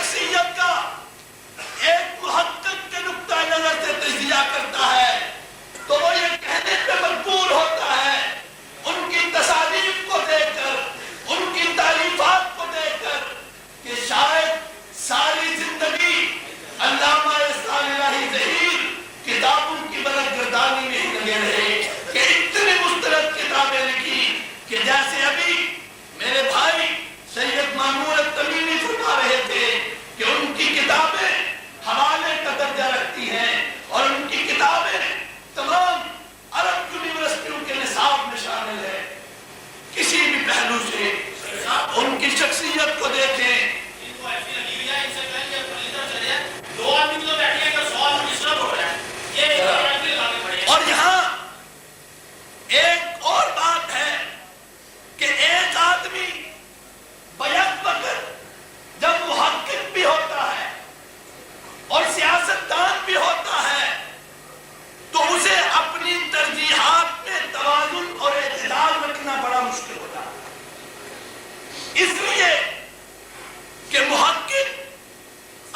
شخصیت کا ایک محقق کے نقطۂ نظر سے تجزیہ کرتا ہے تو وہ یہ کہنے پہ مجبور ہوتا ہے ان کی تصانیف کو دیکھ کر، ان کی تعریفات کو دیکھ کر، کہ شاید ساری زندگی علامہ احسان الہی ظہیر کتابوں کی بلند گردانی میں ہی لگے رہے کہ اتنی مستند کتابیں لکھی کہ جیسے ابھی میرے بھائی سید مامون التمیمی فرما رہے تھے کہ ان کی کتابیں حوالے کا درجہ رکھتی ہیں اور ان کی کتابیں تمام عرب یونیورسٹیوں کے نصاب میں شامل ہے. کسی بھی پہلو سے ان کی شخصیت کو دیکھیں. اور یہاں ایک اور بات ہے کہ ایک آدمی بیک وقت جب محقق بھی ہوتا ہے اور سیاستدان بھی ہوتا ہے تو اسے اپنی ترجیحات میں توازن اور اعتدال رکھنا بڑا مشکل ہوتا ہے، اس لیے کہ محقق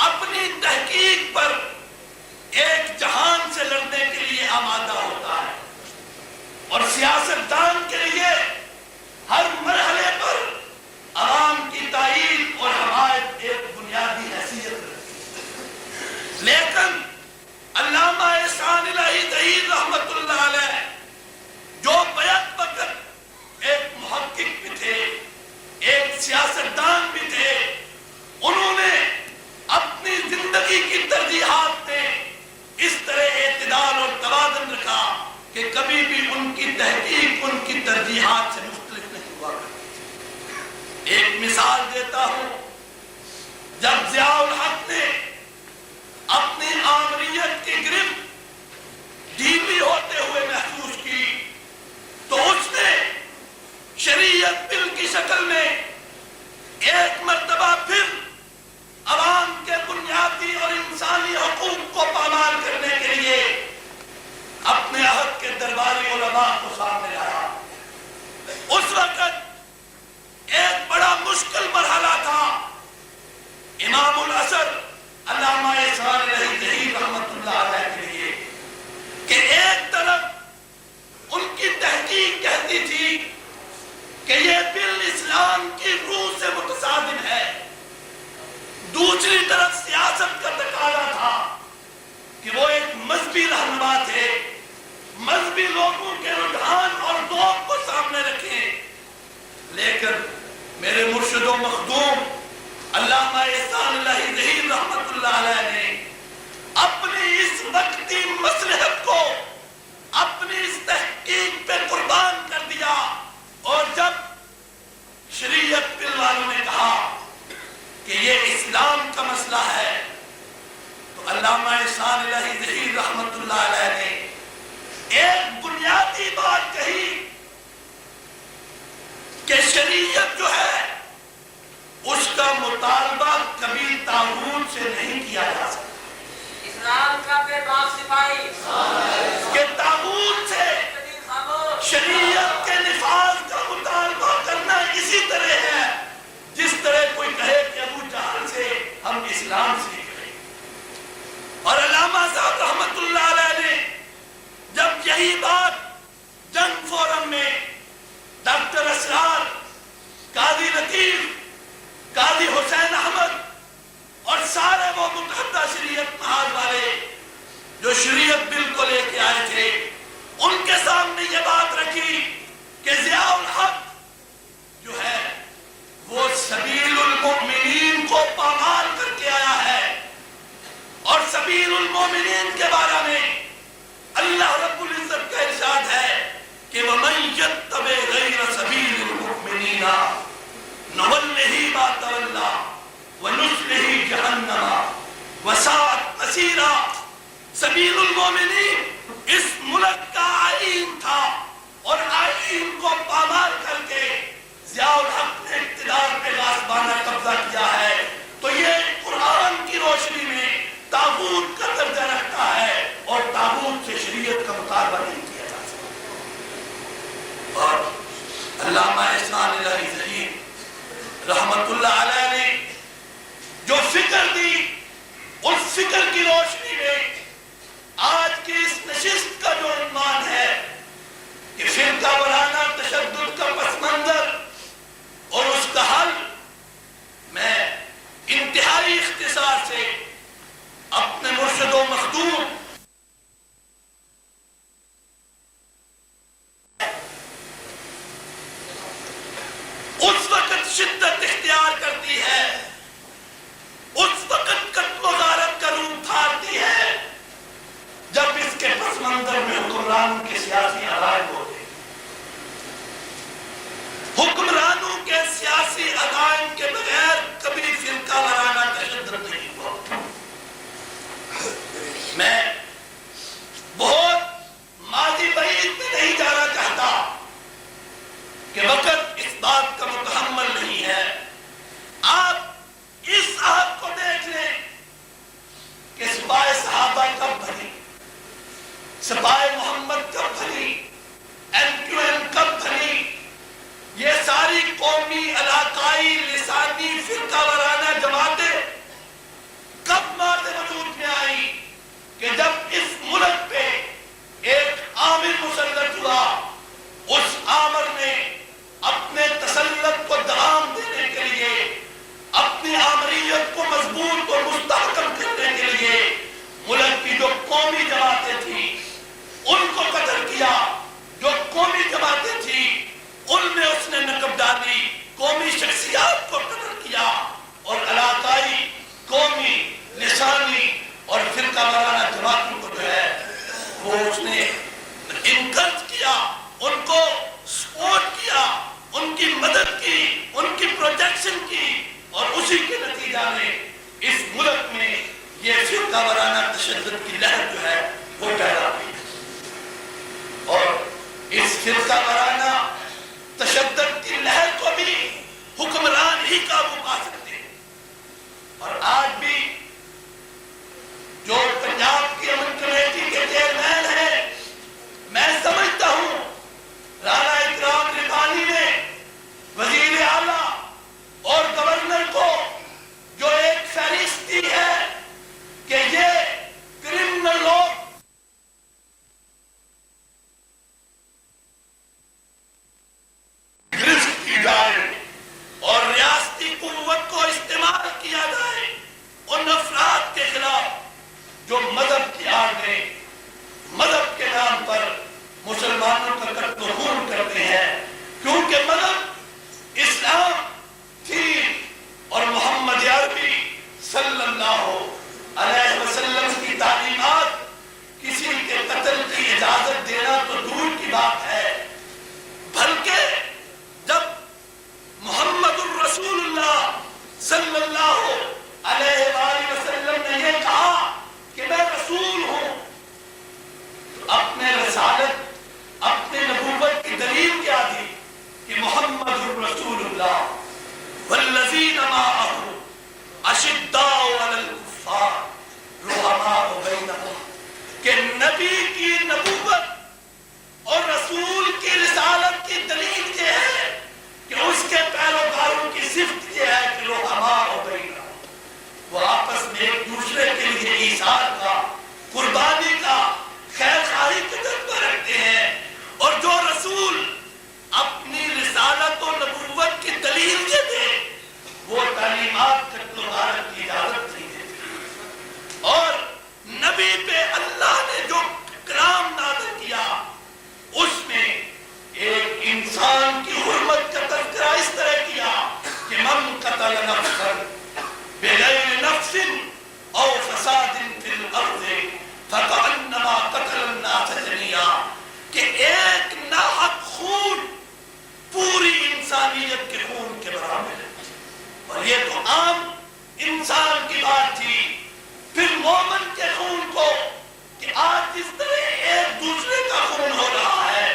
اپنی تحقیق پر ایک جہان سے لڑنے کے لیے آمادہ ہوتا ہے اور سیاستدان کے لیے ہر مرحلے پر عوام کی تائید اور حمایت ایک بنیادی حیثیت رکھتی ہے. لیکن علامہ احسان الہی ظہیر رحمت اللہ علیہ جو بیک وقت ایک محقق بھی تھے، ایک سیاستدان بھی تھے، انہوں نے اپنی زندگی کی ترجیحات میں اس طرح اعتدال اور توازن رکھا کہ کبھی بھی ان کی تحقیق ان کی ترجیحات سے مختلف نہیں ہوا کرتی. ایک مثال دیتا ہوں، جب ضیاء الحق نے اپنی آمریت کی گرفت ڈھیلی ہوتے ہوئے محسوس کی تو اس نے شریعت بل کی شکل میں ایک مرتبہ پھر عوام کے بنیادی اور انسانی حقوق کو پامال کرنے کے لیے اپنے عہد کے درباری علماء کو سامنے لایا. اس وقت ایک بڑا مشکل مرحلہ تھا امام العصر علامہ احسان الہی ظہیر رحمت اللہ علیہ کے لیے کہ ایک طرف ان کی تحقیق کہتی تھی کہ یہ بل اسلام کی روح سے متصادم ہے، دوسری طرف سیاست کا تقاضا تھا کہ وہ ایک مذہبی رہنما تھے، مذہبی لوگوں کے رجحان اور ذوق کو سامنے رکھیں. لیکن میرے مرشد و مخدوم علامہ احسان الہی ظہیر رحمت اللہ علیہ نے اپنی اس وقتی مصلحت کو اپنی اس تحقیق پہ قربان کر دیا اور جب شریعت بل والوں نے کہا کہ یہ اسلام کا مسئلہ ہے تو علامہ احسان الہی ظہیر رحمت اللہ علیہ نے ایک بنیادی بات کہی کہ شریعت جو ہے اس کا مطالبہ کبھی طاغوت سے نہیں کیا جا سکتا. اسلام کا بے باک سپاہی کہ طاغوت سے شریعت کے نفاذ کا مطالبہ کرنا اسی طرح ہے جس طرح کوئی کہے کہ ابو جہل سے ہم اسلام سیکھ رہے ہیں. اور علامہ صاحب رحمت اللہ علیہ نے جب یہی بات جنگ فورم میں ڈاکٹر اسرار، قاضی لطیف، قاضی حسین احمد اور سارے وہ متحدہ شریعت محاذ والے جو شریعت بل کو لے کے آئے تھے ان کے سامنے یہ بات رکھی کہ ضیاء الحق جو ہے وہ سبیل المؤمنین کو پامال کر کے آیا ہے اور سبیل المؤمنین کے بارے میں اللہ رب العزت کا ارشاد ہے کہ وَمَن يَتَّبِعْ غَيْرَ سَبِيلِ الْمُؤْمِنِينَ نُوَلِّهِ مَا تَوَلَّىٰ وَنُصْلِهِ جَهَنَّمَ وَسَاءَتْ مَصِيرًا. سبیل المومنین اس ملک کا آئین تھا اور آئین کو پامال کر کے ضیاء الحق نے اقتدار پہ غاصبانہ قبضہ کیا ہے. تو یہ قرآن کی روشنی میں طاغوت کا درجہ رکھتا ہے اور طاغوت سے شریعت کا مطالبہ نہیں کیا جا سکتا. اور علامہ احسان الہی ظہیر رحمت اللہ علیہ نے جو فکر فکر کی روشنی میں آج کی اس نشست کا جو عنوان ہے کہ فرقہ وارانہ تشدد کا پس منظر اور اس کا حل، میں انتہائی اختصار سے اپنے مرشد و مخدوم اس وقت شدت اختیار کرتی ہے، اس وقت قتل و غارت کا روپ دھارتی ہے جب اس کے پس منظر میں حکمرانوں کے سیاسی عقائد ہوتے ہیں۔ حکمرانوں کے سیاسی عقائد کے بغیر کبھی فرقہ وارانہ تشدد نہیں ہوا۔ میں بہت ماضی بعید میں نہیں جانا چاہتا کہ وقت اس بات کا متحمل نہیں ہے۔ آپ اس عہد کو دیکھ لیں کہ سپاہ صحابہ کب بنی، سپاہ محمد کب بنی، MQM کب بنی، یہ ساری قومی، علاقائی، لسانی، فرقہ وارانہ جماعتیں کب ماد وجود میں آئی کہ جب اس ملک پہ ایک آمر مسلط ہوا، اس آمر نے اپنے تسلط کو دوام دینے کے لیے، اپنی آمریت کو مضبوط اور مستحکم کرنے کے لیے ملک کی جو قومی جماعتیں تھیں ان کو قتل کیا، جو قومی جماعتیں تھیں ان میں اس نے نقب ڈالی، قومی شخصیات کو قتل کیا، اور علاقائی، قومی، لسانی اور فرقہ وارانہ جماعتوں کو جو ہے وہ اس نے انکرج کیا، ان کو سپورٹ کیا، ان کی مدد کی، ان کی پروٹیکشن کی، اور اسی کے نتیجہ میں اس ملک میں یہ فرقہ وارانہ تشدد کی لہر جو ہے وہ پیدا ہوئی، اور اس فرقہ وارانہ تشدد کی لہر کو بھی حکمران ہی قابو پا سکتے ہیں۔ اور آج بھی جو پنجاب کی امن کمیٹی کے چیئرمین ہیں، میں سمجھتا ہوں رانا اکرام ربانی نے وزیر اعلیٰ اور گورنر کو جو ایک فہرست دی ہے کہ یہ کرمنل لوگ گرفت کی جائے اور ریاستی قوت کو استعمال کیا جائے ان افراد کے خلاف جو مذہب کی آڑ میں، مذہب کے نام پر مسلمانوں کا قتل و خون کرتے ہیں، کیونکہ مذہب اسلام، دین اور محمد عربی صلی اللہ علیہ وسلم کی تعلیمات کسی کے قتل کی اجازت دینا تو دور کی بات ہے، بلکہ جب محمد الرسول اللہ صلی اللہ علیہ وآلہ وسلم نے یہ کہا کہ میں رسول ہوں، تو اپنے رسالت، اپنے نبوت کی دلیل کیا دی کہ محمد الرسول اللہ والذین معه اشداء علی الکفار رحماء بینہم، کہ نبی کی نبوت اور رسول کی رسالت کی دلیل یہ ہے کہ اس کے پیروکاروں کی صفت یہ ہے کہ رحماء بینہم، وہ آپس میں ایک دوسرے کے لیے ایثار کا، قربانی کا، خیر خواہی کا جذبہ رکھتے ہیں، اور جو رسول اپنی رسالت و نبوت کی دلیل کے دے وہ تعلیمات قتل و غارت کی اجازت نہیں دیتے، اور نبی پہ اللہ نے جو کرام نازل کیا اس میں ایک انسان کی حرمت کا تذکرہ اس طرح کیا کہ من قتل نفسا بغیر نفس او فساد فی الارض فکأنما قتل الناس جميعا، کہ ایک ناحق خون پوری انسانیت کے خون کے برابر ہے، اور یہ تو عام انسان کی بات تھی، پھر مومن کے خون کو کہ آج جس طرح ایک دوسرے کا خون ہو رہا ہے،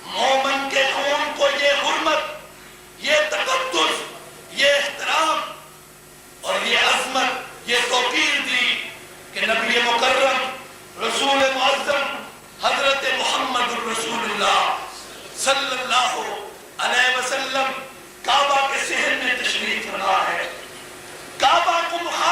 مومن کے خون کو یہ حرمت، یہ تقدس، یہ احترام اور یہ عظمت، یہ توقیر دی کہ نبی مکرم رسول معظم حضرت محمد الرسول اللہ صلی اللہ وسلم کعبہ کے صحن میں تشریف فرما ہے، کعبہ کو مخاطب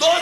2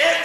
1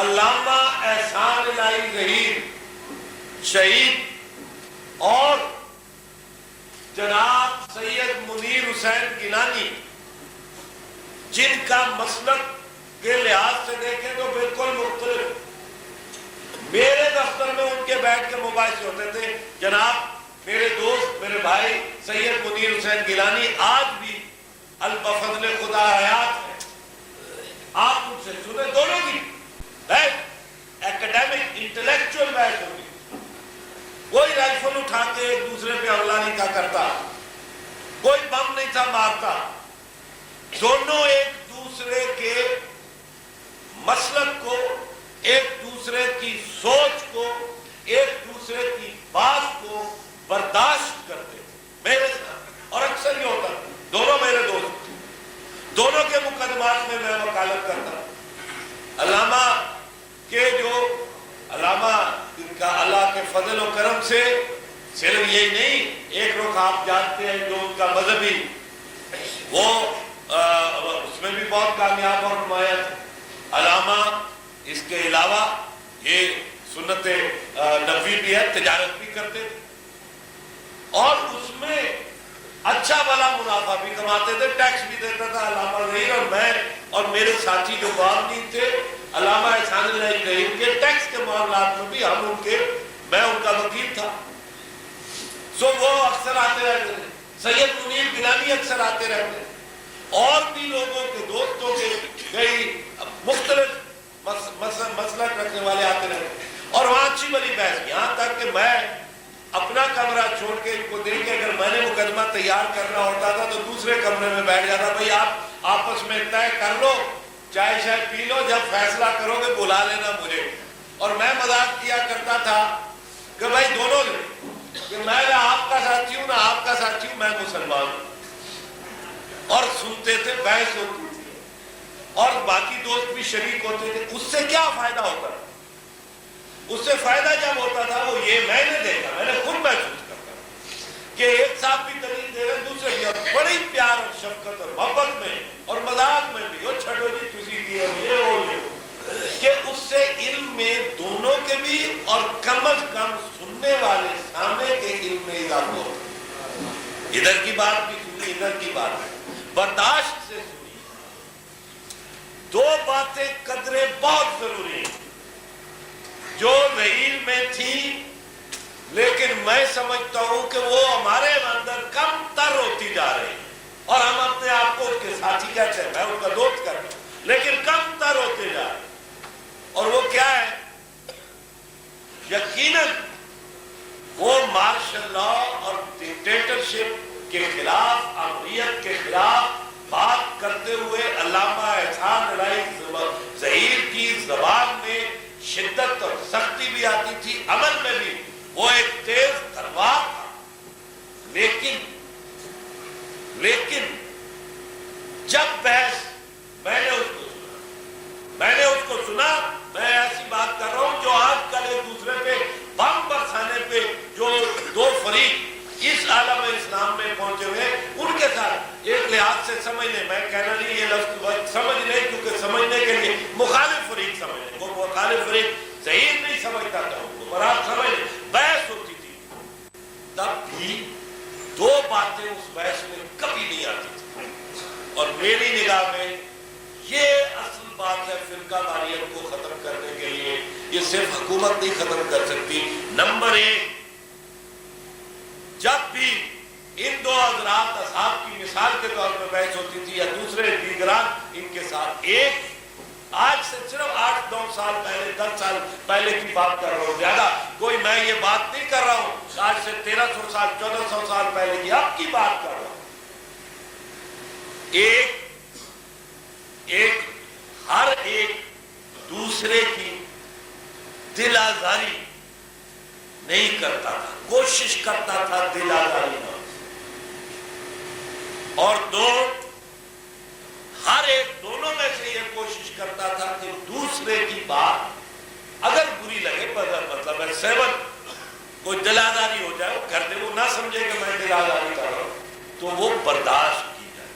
علامہ احسان الہی ظہیر شہید اور جناب سید منیر حسین گیلانی، جن کا مسلک کے لحاظ سے دیکھیں تو بالکل مختلف، میرے دفتر میں ان کے بیٹھ کے مباحثے ہوتے تھے. جناب میرے دوست، میرے بھائی سید منیر حسین گیلانی آج بھی البفضل خدا حیات ہے. آپ ان سے سنیں، دونوں کی بیٹھ ایکڈیمک انٹلیکچوئل بیٹھ ہوگی. کوئی رائفل اٹھا کے ایک دوسرے پہ حملہ نہیں تھا کرتا، کوئی بم نہیں تھا مارتا. دونوں ایک دوسرے کے مسلک کو، ایک دوسرے کی سوچ کو، ایک دوسرے کی بات کو برداشت کرتے تھے میرے ساتھ. اور اکثر یہ ہوتا تھا، دونوں میرے دوست تھے، دونوں کے مقدمات میں میں وکالت کرتا. علامہ کے جو علامہ ان کا اللہ کے فضل و کرم سے صرف یہی نہیں، ایک رخ آپ جانتے ہیں جو ان کا مذہبی، وہ اس میں بھی بہت کامیاب اور نمایاں تھے. علامہ اس کے علاوہ یہ سنت نبوی بھی ہے، تجارت بھی کرتے تھے اور اس میں اچھا بھلا منافع بھی کماتے تھے، ٹیکس بھی دیتا تھا علامہ ظہیر. اور میں اور میرے ساتھی جو معاونین تھے علامہ احسان الہی ظہیر کے ٹیکس کے معاملات میں بھی میں ان کا وکیل تھا. سو وہ اکثر آتے رہتے تھے. سید منیر گیلانی اکثر آتے رہتے تھے. اور بھی لوگوں کے دوستوں کے کئی مختلف مسلک رکھنے والے آتے رہتے. اور وہاں اچھی بڑی بحث، یہاں تک کہ میں اپنا کمرہ چھوڑ کے ان کو دے کے اگر میں نے مقدمہ تیار کرنا ہوتا تھا تو دوسرے کمرے میں بیٹھ جاتا. بھائی آپ آپس میں طے کر لو، چائے شائے پی لو، جب فیصلہ کرو گے بلا لینا مجھے. اور میں مذاق کیا کرتا تھا کہ بھائی دونوں لے، کہ میں نہ آپ کا ساتھی ہوں نہ آپ کا ساتھی ہوں، میں مسلمان ہوں. اور سنتے تھے، بحث ہوتی تھی اور باقی دوست بھی شریک ہوتے تھے. اس سے کیا فائدہ ہوتا تھا؟ اس سے فائدہ جب ہوتا تھا وہ یہ میں نے دیکھا، میں نے خود محسوس کرتا کہ ایک صاحب بھی دلیل دے رہے دوسرے بھی، اور بڑی پیار اور شفقت اور محبت میں اور مذاق میں بھی، وہ چھڑو جی تسی کی یہ ہو کہ اس سے علم میں دونوں کے بھی اور کم از کم سننے والے سامنے کے علم میں اضافہ ہوتا. ادھر کی بات بھی سنی، ادھر کی بات بھی برداشت سے سنی. دو باتیں قدرے بہت ضروری ہیں جو ظہیر میں تھی، لیکن میں سمجھتا ہوں کہ وہ ہمارے اندر کم تر ہوتی جا رہی ہے. اور ہم اپنے آپ کو اس کے ساتھی کہتے ہیں، میں ان کا دوست کرتا ہوں، لیکن کم تر ہوتے جا رہے ہیں. اور وہ کیا ہے؟ یقیناً وہ مارشل لا اور ڈکٹیٹرشپ کے خلاف، امریت کے خلاف بات کرتے ہوئے علامہ احسان الہی ظہیر کی زبان میں شدت اور سختی بھی آتی تھی، عمل میں بھی وہ ایک تیز تلوار تھا. لیکن جب بحث میں نے اس کو سنا، میں ایسی بات کر رہا ہوں جو آج کل ایک دوسرے پہ بم برسانے پہ جو دو فریق اس عالم اسلام میں پہنچے ہوئے، ان کے ساتھ ایک لحاظ سے سمجھ لیں، میں کہنا نہیں یہ لفظ سمجھ لیں، کیونکہ سمجھنے کے لیے مخالف فریق سمجھ لیں. وہ مخالف فریق ظہیر نہیں سمجھتا تھا، ان کو برابر سمجھ لیں. بحث ہوتی تھی، تب بھی دو باتیں اس بحث میں کبھی نہیں آتی تھی. اور میری نگاہ میں یہ اصل بات ہے فرقہ واریت کو ختم کرنے کے لیے. یہ صرف حکومت نہیں ختم کر سکتی. نمبر ایک، جب بھی ان دو حضرات اصحاب کی مثال کے طور پر بحث ہوتی تھی یا دوسرے دیگران ان کے ساتھ، ایک آج سے صرف 8-9 سال پہلے، 10 سال پہلے کی بات کر رہا ہوں، زیادہ کوئی میں یہ بات نہیں کر رہا ہوں آج سے 1300 سال 1400 سال پہلے کی، اب کی بات کر رہا ہوں. ہر ایک دوسرے کی دل آزاری نہیں کرتا تھا، کوشش کرتا تھا دل آزاری نہ. اور ہر ایک دونوں میں سے یہ کوشش کرتا تھا کہ دوسرے کی بات اگر بری لگے، مطلب ہے سیون کوئی دل آزاری ہو جائے، وہ کر دے، وہ نہ سمجھے کہ میں دل آزاری کر رہا ہوں، تو وہ برداشت کی جائے.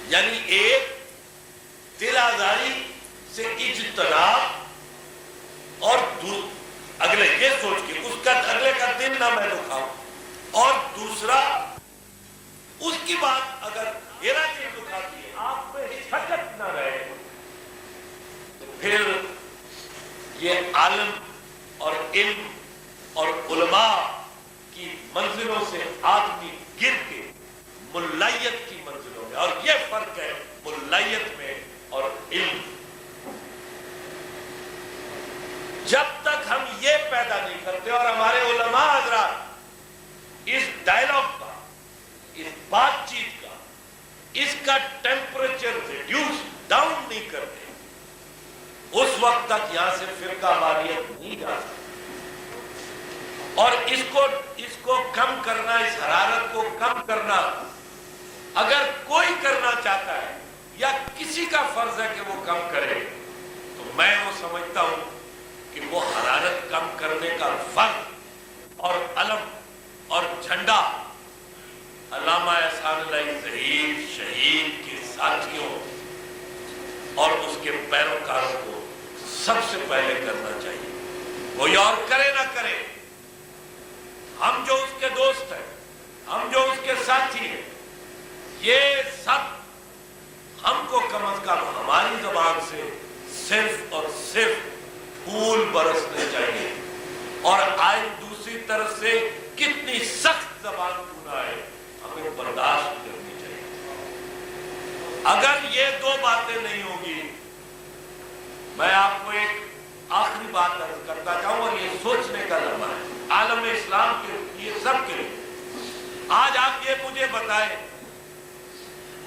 یعنی ایک دل آزاری سے اجتناب اور اگلے یہ سوچ کے اس کا اگلے کا دن نہ میں دکھاؤں، اور دوسرا اس کی بات اگر میرا دل دکھاتی ہے، آپ میں شکت نہ رہے، تو پھر یہ عالم اور علم اور علماء کی منزلوں سے آدمی گر کے ملائیت کی منزلوں میں، اور یہ فرق ہے ملائیت میں اور علم۔ جب تک ہم یہ پیدا نہیں کرتے اور ہمارے علماء حضرات اس ڈائلاگ کا، اس بات چیت کا، اس کا ٹیمپریچر ریڈیوس ڈاؤن نہیں کرتے، اس وقت تک یہاں سے فرقہ واریت نہیں جا سکتی۔ اور اس کو کم کرنا، اس حرارت کو کم کرنا اگر کوئی کرنا چاہتا ہے یا کسی کا فرض ہے کہ وہ کم کرے، تو میں وہ سمجھتا ہوں کہ وہ حرارت کم کرنے کا فرض اور علم اور جھنڈا علامہ احسان اللہ ظہیر شہید کے ساتھیوں اور اس کے پیروکاروں کو سب سے پہلے کرنا چاہیے۔ کوئی اور کرے نہ کرے، ہم جو اس کے دوست ہیں، ہم جو اس کے ساتھی ہیں، یہ سب ہم کو کم از کم ہماری زبان سے صرف اور صرف پھول برسنے چاہیے، اور آج دوسری طرف سے کتنی سخت زبان کیوں نہ آئے ہمیں برداشت کرنی چاہیے۔ اگر یہ دو باتیں نہیں ہوگی، میں آپ کو ایک آخری بات عرض کرتا چاہوں، اور یہ سوچنے کا لمحہ ہے عالم اسلام کے لیے، سب کے لیے۔ آج آپ یہ مجھے بتائیں،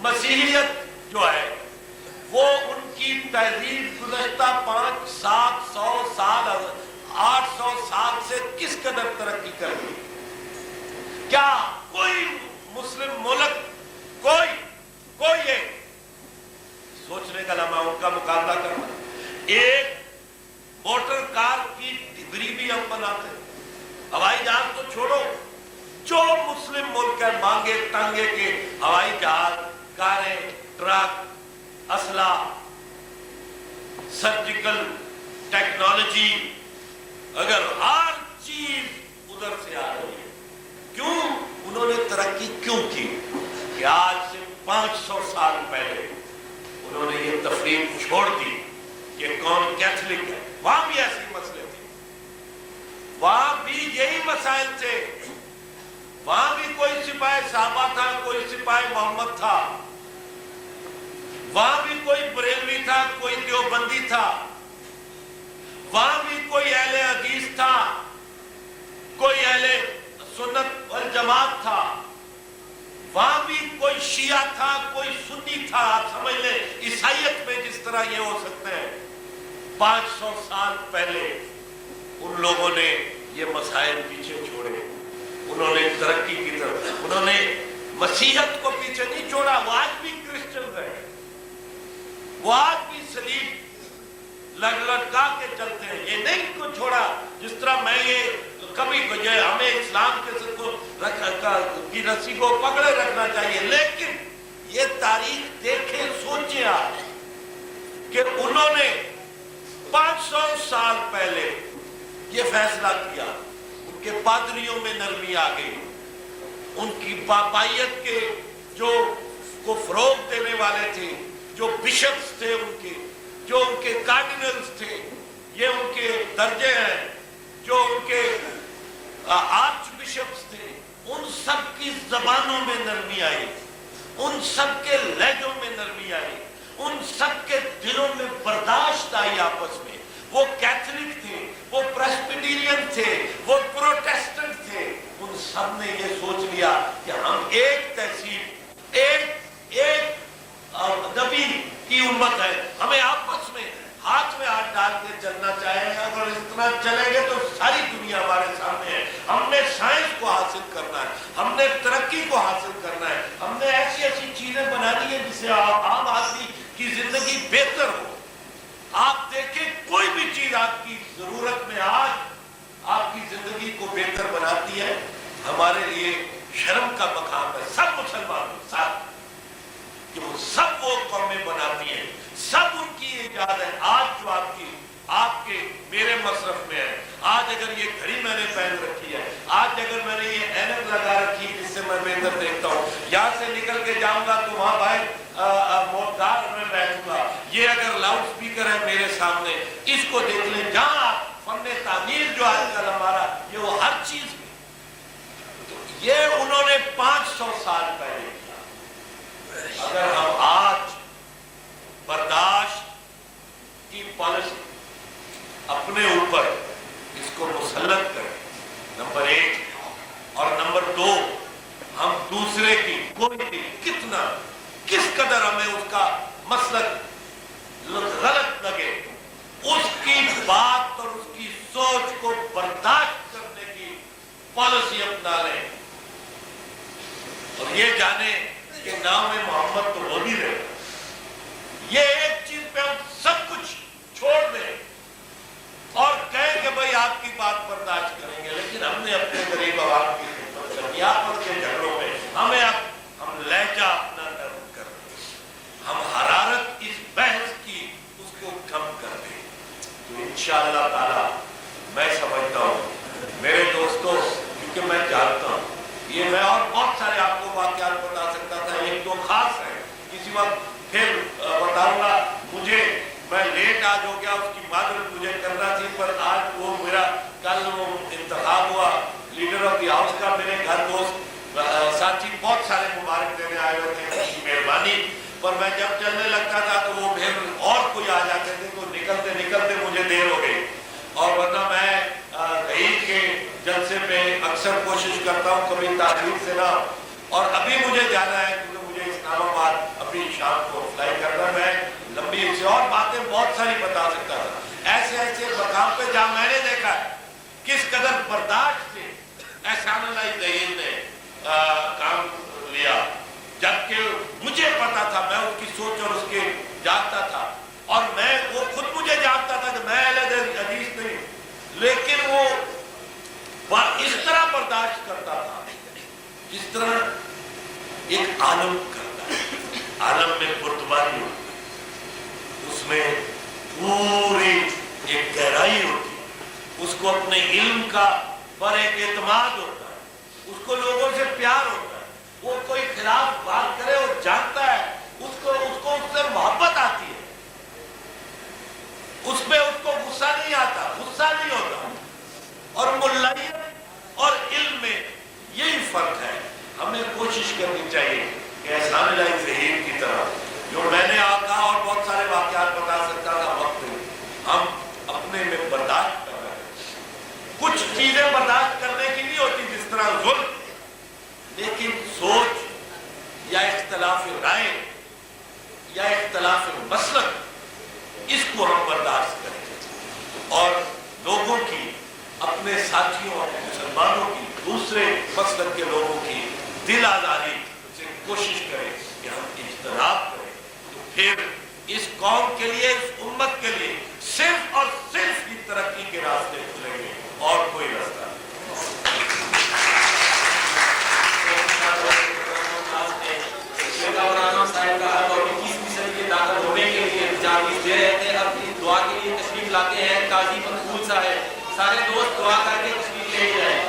مسیحیت جو ہے وہ ان کی تہذیب گزشتہ 500-700 سال 800 سال سے کس قدر ترقی کر گئی؟ کیا کوئی مسلم ملک، کوئی ایک سوچنے کا لمحہ ان کا مقابلہ کرنا؟ ایک موٹر کار کی ڈگری بھی ہم بناتے ہیں، ہوائی جہاز تو چھوڑو، جو مسلم ملک ہے مانگے ٹانگے کے ہوائی جہاز، کاریں، ٹرک، اسلحہ، سرجیکل ٹیکنالوجی، اگر ہر چیز ادھر سے آ رہی ہے، کیوں؟ انہوں نے ترقی کیوں کی کہ آج سے 500 سال پہلے انہوں نے یہ تفریق چھوڑ دی کہ کون کیتھولک ہے۔ وہاں بھی ایسی مسئلے تھے، وہاں بھی یہی مسائل تھے، وہاں بھی کوئی سپاہی صحابہ تھا، کوئی سپاہی محمد تھا، وہاں بھی کوئی بریلوی تھا، کوئی دیوبندی تھا، وہاں بھی کوئی اہل حدیث تھا، کوئی اہل سنت والجماعت تھا، وہاں بھی کوئی شیعہ تھا، کوئی سنی تھا۔ آپ سمجھ لیں عیسائیت میں جس طرح یہ ہو سکتے ہیں، 500 سال پہلے ان لوگوں نے یہ مسائل پیچھے چھوڑے، انہوں نے ترقی کی طرف، انہوں نے مسیحیت کو پیچھے نہیں چھوڑا۔ وہ آج بھی کرسچن ہے، وہ آج بھی صلیب لٹکا کے چلتے ہیں، یہ نہیں کو چھوڑا۔ جس طرح میں یہ کبھی ہمیں اسلام کے کی رسی کو پکڑے رکھنا چاہیے، لیکن یہ تاریخ دیکھیں، سوچیں آپ کہ انہوں نے 500 سال پہلے یہ فیصلہ کیا، ان کے پادریوں میں نرمی آ گئی، ان کی پاپائیت کے جو کو فروغ دینے والے تھے، جو بشپس تھے ان کے، جو ان کے کارڈینلز تھے، یہ ان کے درجے ہیں، جو ان کے آرچ بشپس تھے، ان سب کی زبانوں میں نرمی آئی، ان سب کے لہجوں میں نرمی آئی، ان سب کے دلوں میں برداشت آئی آپس میں۔ وہ کیتھولک تھے، وہ پریسبیٹیرین تھے، وہ پروٹیسٹنٹ تھے، ان سب نے یہ سوچ لیا کہ ہم ایک تہذیب، ایک نبی کی امت ہے، ہمیں آپس میں ہاتھ میں ہاتھ ڈال کے چلنا چاہیے۔ اگر اس طرح چلیں گے تو ساری دنیا ہمارے سامنے ہے۔ ہم نے سائنس کو حاصل کرنا ہے، ہم نے ترقی کو حاصل کرنا ہے، ہم نے ایسی ایسی چیزیں بنانی ہے جس سے عام آدمی کی زندگی بہتر ہو۔ آپ دیکھیں کوئی بھی چیز آپ کی ضرورت میں آج آپ کی زندگی کو بہتر بناتی ہے، ہمارے لیے شرم کا مقام ہے۔ سب مسلمانوں ساتھ کہ وہ سب وہ قومیں بناتی ہیں، سب ان کی ایجاد ہے۔ آج جو آپ کے میرے مصرف اس کو دیکھ لیں، جہاں فن تعمیر جو آج کل ہمارا یہ وہ ہر چیز میں، تو یہ انہوں نے 500 سال پہلے کیا۔ اگر ہم آج برداشت کی پالیسی اپنے اوپر اس کو مسلط کریں، نمبر 1، اور نمبر 2، ہم دوسرے کی کوئی بھی کتنا کس قدر ہمیں اس کا مسلک غلط لگے، اس کی بات اور اس کی سوچ کو برداشت کرنے کی پالیسی اپنا لیں، اور یہ جانے کہ نام محمد تو ہو نہیں رہے، یہ ایک چیز پہ ہم سب کچھ چھوڑ دیں اور کہیں کہ بھائی آپ کی بات برداشت کریں گے، لیکن ہم نے اپنے غریب عوام کی خدمت کرنی، آپس کے جھگڑوں میں ہم لہجہ اپنا نرم کر دیں، ہم حرارت اس بحث کی اس کو کم کر دیں، تو انشاءاللہ تعالی میں سمجھتا ہوں میرے دوستوں، کیونکہ میں جانتا ہوں یہ میں اور بہت سارے آپ کو واقعات بتا سکتا تھا، ایک دو خاص ہے، کسی وقت پھر بتاؤں گا، میں لیٹ آج ہو گیا، اس کی معذرت مجھے کرنا تھی، پر آج وہ میرا کل وہ انتخاب ہوا لیڈر آف دی ہاؤس کا، میرے گھر دوست ساتھی بہت سارے مبارک دینے آئے ہوئے تھے، اس کی مہربانی، پر میں جب چلنے لگتا تھا تو وہ پھر اور کوئی آ جاتے تھے، تو نکلتے نکلتے مجھے دیر ہو گئی، اور ورنہ میں عید کے جلسے پہ اکثر کوشش کرتا ہوں کبھی تاخیر سے نہ، اور ابھی مجھے جانا ہے کیونکہ مجھے اسلام آباد ابھی شام کو فلائی کرنا، میں لمبی سے اور باتیں بہت ساری بتا سکتا تھا، ایسے ایسے مقام پہ جہاں میں نے دیکھا ہے کس قدر برداشت سے احسان اللہ ذہین نے کام لیا، جبکہ مجھے پتا تھا، میں اس کی سوچ اور اس کے جانتا تھا، اور میں وہ خود مجھے جانتا تھا کہ میں اہل حدیث نہیں، لیکن وہ اس طرح برداشت کرتا تھا جس طرح ایک عالم کرتا ہے، عالم میں پرتباری ہوتی ہے، اس میں پوری ایک گہرائی ہوتی ہے، اس کو اپنے علم کا پر ایک اعتماد ہوتا ہے، اس کو لوگوں سے پیار ہوتا ہے، وہ کوئی خلاف بات کرے وہ جانتا ہے، اس کو اس سے محبت آتی ہے، اس میں اس کو غصہ نہیں آتا، غصہ نہیں ہوتا، اور ملائیت اور علم میں یہی فرق ہے۔ ہمیں کوشش کرنی چاہیے کہ احسان اللہ ذہین کی طرح، جو میں نے آپ کہا اور بہت سارے واقعات بتا سکتا تھا، وقت ہم اپنے میں برداشت کر رہے ہیں، کچھ چیزیں برداشت کرنے کی نہیں ہوتی جس طرح ظلم، لیکن سوچ یا اختلاف رائے یا اختلاف مسلک، اس کو ہم برداشت کریں، اور لوگوں کی، اپنے ساتھیوں اور مسلمانوں کی، دوسرے مسلک کے لوگوں کی دل آزاری سے کوشش کریں کہ ہم اجتناب کریں، تو پھر اس قوم کے لیے، اس امت کے لیے صرف اور صرف کی ترقی کے راستے کھلیں گے، اور کوئی راستہ نہیں۔ داخل ہونے کے لیے تجاویز دے رہے تھے، اپنی دعا کے لیے تشریف لاتے ہیں قاضی مقبول صاحب، سارے دوست دعا کر کے تشریف لے جائیں۔